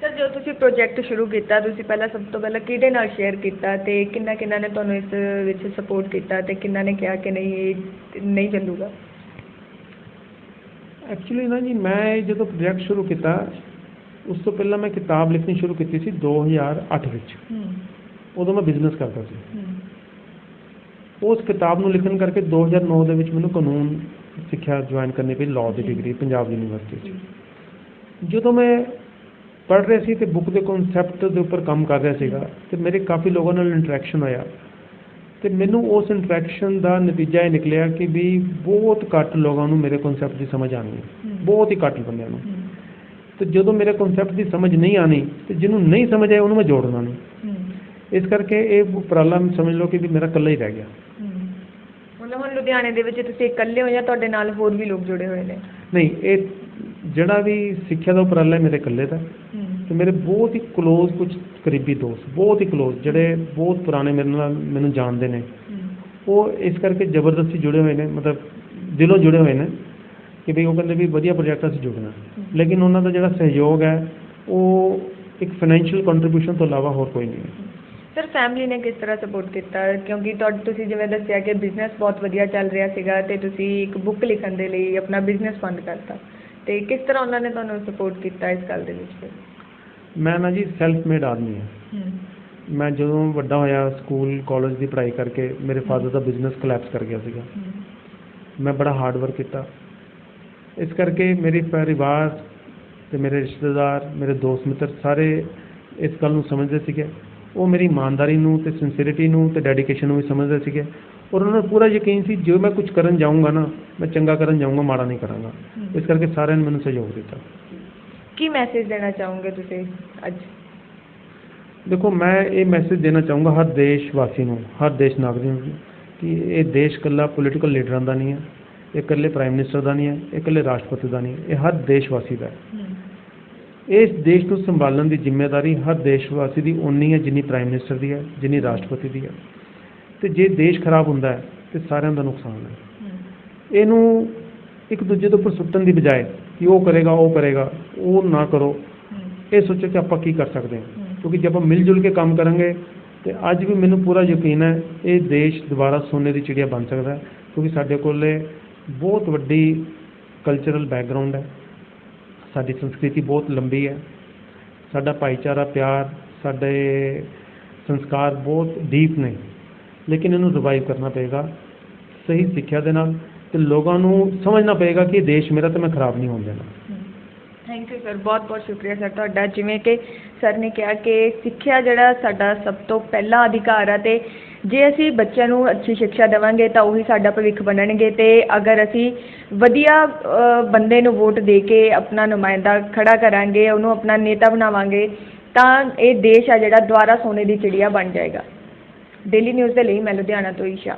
ਸਰ, ਜਦੋਂ ਤੁਸੀਂ ਪ੍ਰੋਜੈਕਟ ਸ਼ੁਰੂ ਕੀਤਾ, ਤੁਸੀਂ ਸਭ ਤੋਂ ਪਹਿਲਾਂ ਕਿਹਦੇ ਨਾਲ ਸ਼ੇਅਰ ਕੀਤਾ ਤੇ ਕਿੰਨਾ ਨੇ ਤੁਹਾਨੂੰ ਇਸ ਵਿੱਚ ਸਪੋਰਟ ਕੀਤਾ ਤੇ ਕਿੰਨਾ ਨੇ ਕਿਹਾ ਕਿ ਨਹੀਂ ਇਹ ਨਹੀਂ ਚੱਲੂਗਾ? ਐਕਚੁਅਲੀ ਨਾ ਜੀ, ਮੈਂ ਜਦੋਂ ਪ੍ਰੋਜੈਕਟ ਸ਼ੁਰੂ ਕੀਤਾ ਉਸ ਤੋਂ ਪਹਿਲਾਂ ਮੈਂ ਕਿਤਾਬ ਲਿਖਣੀ ਸ਼ੁਰੂ ਕੀਤੀ ਸੀ 2008 ਵਿੱਚ। ਉਦੋਂ ਮੈਂ ਬਿਜ਼ਨਸ ਕਰਦਾ ਸੀ। ਉਸ ਕਿਤਾਬ ਨੂੰ ਲਿਖਣ ਕਰਕੇ 2009 ਦੇ ਵਿੱਚ ਮੈਨੂੰ ਕਾਨੂੰਨ ਸਿੱਖਿਆ ਜੁਆਇਨ ਕਰਨੀ ਪਈ, ਲਾਅ ਦੀ ਡਿਗਰੀ ਪੰਜਾਬ ਯੂਨੀਵਰਸਿਟੀ 'ਚ। ਜਦੋਂ ਮੈਂ ਪੜ੍ਹ ਰਿਹਾ ਸੀ ਤੇ ਬੁੱਕ ਦੇ ਕਨਸੈਪਟ ਦੇ ਉੱਪਰ ਕੰਮ ਕਰ ਰਿਹਾ ਸੀਗਾ ਤੇ ਮੇਰੇ ਕਾਫੀ ਲੋਕਾਂ ਨਾਲ ਇੰਟਰੈਕਸ਼ਨ ਹੋਇਆ ਤੇ ਮੈਨੂੰ ਉਸ ਇੰਟਰੈਕਸ਼ਨ ਦਾ ਨਤੀਜਾ ਇਹ ਨਿਕਲਿਆ ਕਿ ਵੀ ਬਹੁਤ ਘੱਟ ਲੋਕਾਂ ਨੂੰ ਮੇਰੇ ਕਨਸੈਪਟ ਦੀ ਸਮਝ ਆਉਣੀ ਹੈ, ਬਹੁਤ ਹੀ ਘੱਟ ਬੰਦਿਆਂ ਨੂੰ। ਤੇ ਜਦੋਂ ਮੇਰੇ ਕਨਸੈਪਟ ਦੀ ਸਮਝ ਨਹੀਂ ਆਣੀ ਤੇ ਜਿਹਨੂੰ ਨਹੀਂ ਸਮਝ ਆਇਆ ਉਹਨੂੰ ਮੈਂ ਜੋੜਨਾ ਨਹੀਂ। ਇਸ ਕਰਕੇ ਇਹ ਉਪਰਾਲਾ ਸਮਝ ਲਓ ਕਿ ਵੀ ਮੇਰਾ ਇਕੱਲਾ ਹੀ ਰਹਿ ਗਿਆ। ਮਤਲਬ ਹੁਣ ਲੁਧਿਆਣੇ ਦੇ ਵਿੱਚ ਤੁਸੀਂ ਇਕੱਲੇ ਹੋ ਜਾਂ ਤੁਹਾਡੇ ਨਾਲ ਹੋਰ ਵੀ ਲੋਕ ਜੁੜੇ ਹੋਏ ਨੇ? ਨਹੀਂ, ਇਹ ਜਿਹੜਾ ਵੀ ਸਿੱਖਿਆ ਦਾ ਉਪਰਾਲਾ ਮੇਰੇ ਇਕੱਲੇ ਦਾ ਤੇ ਮੇਰੇ ਬਹੁਤ ਹੀ ਕਲੋਜ਼ ਕੁਝ ਕਰੀਬੀ ਦੋਸਤ, ਬਹੁਤ ਹੀ ਕਲੋਜ਼, ਜਿਹੜੇ ਬਹੁਤ ਪੁਰਾਣੇ ਮੇਰੇ ਨਾਲ ਮੈਨੂੰ ਜਾਣਦੇ ਨੇ, ਉਹ ਇਸ ਕਰਕੇ ਜ਼ਬਰਦਸਤੀ ਜੁੜੇ ਹੋਏ ਨੇ, ਮਤਲਬ ਦਿਲੋਂ ਜੁੜੇ ਹੋਏ ਨੇ ਕਿ ਵੀ ਉਹ ਕਹਿੰਦੇ ਵੀ ਵਧੀਆ ਪ੍ਰੋਜੈਕਟ ਅਸੀਂ ਜੁੜਨਾ। ਲੇਕਿਨ ਉਹਨਾਂ ਦਾ ਜਿਹੜਾ ਸਹਿਯੋਗ ਹੈ ਉਹ ਇੱਕ ਫਾਈਨੈਂਸ਼ੀਅਲ ਕੰਟਰੀਬਿਊਸ਼ਨ ਤੋਂ ਇਲਾਵਾ ਹੋਰ ਕੋਈ ਨਹੀਂ ਹੈ। ਸਰ, ਫੈਮਿਲੀ ਨੇ ਕਿਸ ਤਰ੍ਹਾਂ ਸਪੋਰਟ ਕੀਤਾ? ਕਿਉਂਕਿ ਤੁਸੀਂ ਜਿਵੇਂ ਦੱਸਿਆ ਕਿ ਬਿਜ਼ਨਸ ਬਹੁਤ ਵਧੀਆ ਚੱਲ ਰਿਹਾ ਸੀਗਾ ਤੇ ਤੁਸੀਂ ਇੱਕ ਬੁੱਕ ਲਿਖਣ ਦੇ ਲਈ ਆਪਣਾ ਬਿਜ਼ਨਸ ਬੰਦ ਕਰਤਾ, ਤੇ ਕਿਸ ਤਰ੍ਹਾਂ ਉਹਨਾਂ ਨੇ ਤੁਹਾਨੂੰ ਸਪੋਰਟ ਕੀਤਾ ਇਸ ਗੱਲ ਦੇ ਵਿੱਚ? ਮੈਂ ਨਾ ਜੀ ਸੈਲਫ ਮੇਡ ਆਦਮੀ ਹਾਂ। ਮੈਂ ਜਦੋਂ ਵੱਡਾ ਹੋਇਆ, ਸਕੂਲ ਕਾਲਜ ਦੀ ਪੜ੍ਹਾਈ ਕਰਕੇ ਮੇਰੇ ਫਾਦਰ ਦਾ ਬਿਜ਼ਨਸ ਕੋਲੈਪਸ ਕਰ ਗਿਆ ਸੀਗਾ। ਮੈਂ ਬੜਾ ਹਾਰਡ ਵਰਕ ਕੀਤਾ, ਇਸ ਕਰਕੇ ਮੇਰੀ ਪਰਿਵਾਰ ਤੇ ਮੇਰੇ ਰਿਸ਼ਤੇਦਾਰ, ਮੇਰੇ ਦੋਸਤ ਮਿੱਤਰ ਸਾਰੇ ਇਸ ਗੱਲ ਨੂੰ ਸਮਝਦੇ ਸੀਗੇ। ਉਹ ਮੇਰੀ ਇਮਾਨਦਾਰੀ ਨੂੰ ਤੇ ਸਿੰਸੀਰਿਟੀ ਨੂੰ ਤੇ ਡੈਡੀਕੇਸ਼ਨ ਨੂੰ ਵੀ ਸਮਝਦੇ ਸੀਗੇ ਔਰ ਉਹਨਾਂ ਨੂੰ ਪੂਰਾ ਯਕੀਨ ਸੀ ਜੋ ਮੈਂ ਕੁਝ ਕਰਨ ਜਾਊਂਗਾ ਨਾ, ਮੈਂ ਚੰਗਾ ਕਰਨ ਜਾਊਂਗਾ, ਮਾੜਾ ਨਹੀਂ ਕਰਾਂਗਾ। ਇਸ ਕਰਕੇ ਸਾਰਿਆਂ ਨੇ ਮੈਨੂੰ ਸਹਿਯੋਗ ਦਿੱਤਾ। ਕੀ ਮੈਸੇਜ ਦੇਣਾ ਚਾਹੋਗੇ ਤੁਸੀਂ ਅੱਜ? ਦੇਖੋ, ਮੈਂ ਇਹ ਮੈਸੇਜ ਦੇਣਾ ਚਾਹੂੰਗਾ ਹਰ ਦੇਸ਼ ਵਾਸੀ ਨੂੰ, ਹਰ ਦੇਸ਼ ਨਾਗਰਿਕ ਨੂੰ ਕਿ ਇਹ ਦੇਸ਼ ਇਕੱਲਾ ਪੋਲੀਟੀਕਲ ਲੀਡਰਾਂ ਦਾ ਨਹੀਂ ਹੈ, ਇਹ ਇਕੱਲੇ ਪ੍ਰਾਈਮ ਮਿਨਿਸਟਰ ਦਾ ਨਹੀਂ ਹੈ, ਇਹ ਇਕੱਲੇ ਰਾਸ਼ਟਰਪਤੀ ਦਾ ਨਹੀਂ ਹੈ, ਇਹ ਹਰ ਦੇਸ਼ ਵਾਸੀ ਦਾ ਹੈ। ਇਸ ਦੇਸ਼ ਨੂੰ ਸੰਭਾਲਣ ਦੀ ਜ਼ਿੰਮੇਵਾਰੀ ਹਰ ਦੇਸ਼ ਵਾਸੀ ਦੀ ਓਨੀ ਹੈ ਜਿੰਨੀ ਪ੍ਰਾਈਮ ਮਿਨਿਸਟਰ ਦੀ ਹੈ, ਜਿੰਨੀ ਰਾਸ਼ਟਰਪਤੀ ਦੀ ਹੈ। ਤੇ ਜੇ ਦੇਸ਼ ਖਰਾਬ ਹੁੰਦਾ ਹੈ ਤੇ ਸਾਰਿਆਂ ਦਾ ਨੁਕਸਾਨ ਹੈ। ਇਹਨੂੰ ਇੱਕ ਦੂਜੇ ਦੇ ਉੱਪਰ ਸੁੱਟਣ ਦੀ ਬਜਾਏ ਕਿ ਉਹ ਕਰੇਗਾ, ਉਹ ਕਰੇਗਾ, ਉਹ ਨਾ ਕਰੋ, ਇਹ ਸੋਚੋ ਕਿ ਆਪਾਂ ਕੀ ਕਰ ਸਕਦੇ ਹਾਂ। ਕਿਉਂਕਿ ਜੇ ਆਪਾਂ ਮਿਲ ਜੁਲ ਕੇ ਕੰਮ ਕਰਾਂਗੇ ਤੇ ਅੱਜ ਵੀ ਮੈਨੂੰ ਪੂਰਾ ਯਕੀਨ ਹੈ ਇਹ ਦੇਸ਼ ਦੁਬਾਰਾ ਸੋਨੇ ਦੀ ਚਿੜੀਆ ਬਣ ਸਕਦਾ ਹੈ। ਕਿਉਂਕਿ ਸਾਡੇ ਕੋਲ ਬਹੁਤ ਵੱਡੀ ਕਲਚਰਲ ਬੈਕਗਰਾਉਂਡ ਹੈ, ਸਾਡੀ ਸੰਸਕ੍ਰਿਤੀ ਬਹੁਤ ਲੰਬੀ ਹੈ, ਸਾਡਾ ਭਾਈਚਾਰਾ, ਪਿਆਰ, ਸਾਡੇ ਸੰਸਕਾਰ ਬਹੁਤ ਡੀਪ ਨੇ। ਲੇਕਿਨ ਇਹਨੂੰ ਰਿਵਾਈਵ ਕਰਨਾ ਪਏਗਾ ਸਹੀ ਸਿੱਖਿਆ ਦੇ ਨਾਲ ਤੇ ਲੋਕਾਂ ਨੂੰ ਸਮਝਣਾ ਪਏਗਾ ਕਿ ਇਹ ਦੇਸ਼ ਮੇਰਾ ਤੇ ਮੈਂ ਖਰਾਬ ਨਹੀਂ ਹੋਣ ਦੇਣਾ। ਥੈਂਕ ਯੂ ਸਰ, ਬਹੁਤ ਬਹੁਤ ਸ਼ੁਕਰੀਆ ਸਰ ਤੁਹਾਡਾ। ਜਿਵੇਂ ਕਿ ਸਰ ਨੇ ਕਿਹਾ ਕਿ ਸਿੱਖਿਆ ਜਿਹੜਾ ਸਾਡਾ ਸਭ ਤੋਂ ਪਹਿਲਾ ਅਧਿਕਾਰ ਆ ਤੇ ਜੇ ਅਸੀਂ ਬੱਚਿਆਂ ਨੂੰ ਅੱਛੀ ਸਿੱਖਿਆ ਦੇਵਾਂਗੇ ਤਾਂ ਉਹੀ ਸਾਡਾ ਭਵਿੱਖ ਬਣਨਗੇ ਤੇ ਅਗਰ ਅਸੀਂ ਵਧੀਆ ਬੰਦੇ ਨੂੰ ਵੋਟ ਦੇ ਕੇ ਆਪਣਾ ਨੁਮਾਇੰਦਾ ਖੜਾ ਕਰਾਂਗੇ, ਉਹਨੂੰ ਆਪਣਾ ਨੇਤਾ ਬਣਾਵਾਂਗੇ ਤਾਂ ਇਹ ਦੇਸ਼ ਆ ਜਿਹੜਾ ਦੁਬਾਰਾ ਸੋਨੇ ਦੀ ਚਿੜੀਆ ਬਣ ਜਾਏਗਾ। ਡੇਲੀ ਨਿਊਜ਼ ਦੇ ਲਈ ਮੈਂ ਲੁਧਿਆਣਾ ਤੋਂ ਈਸ਼ਾ।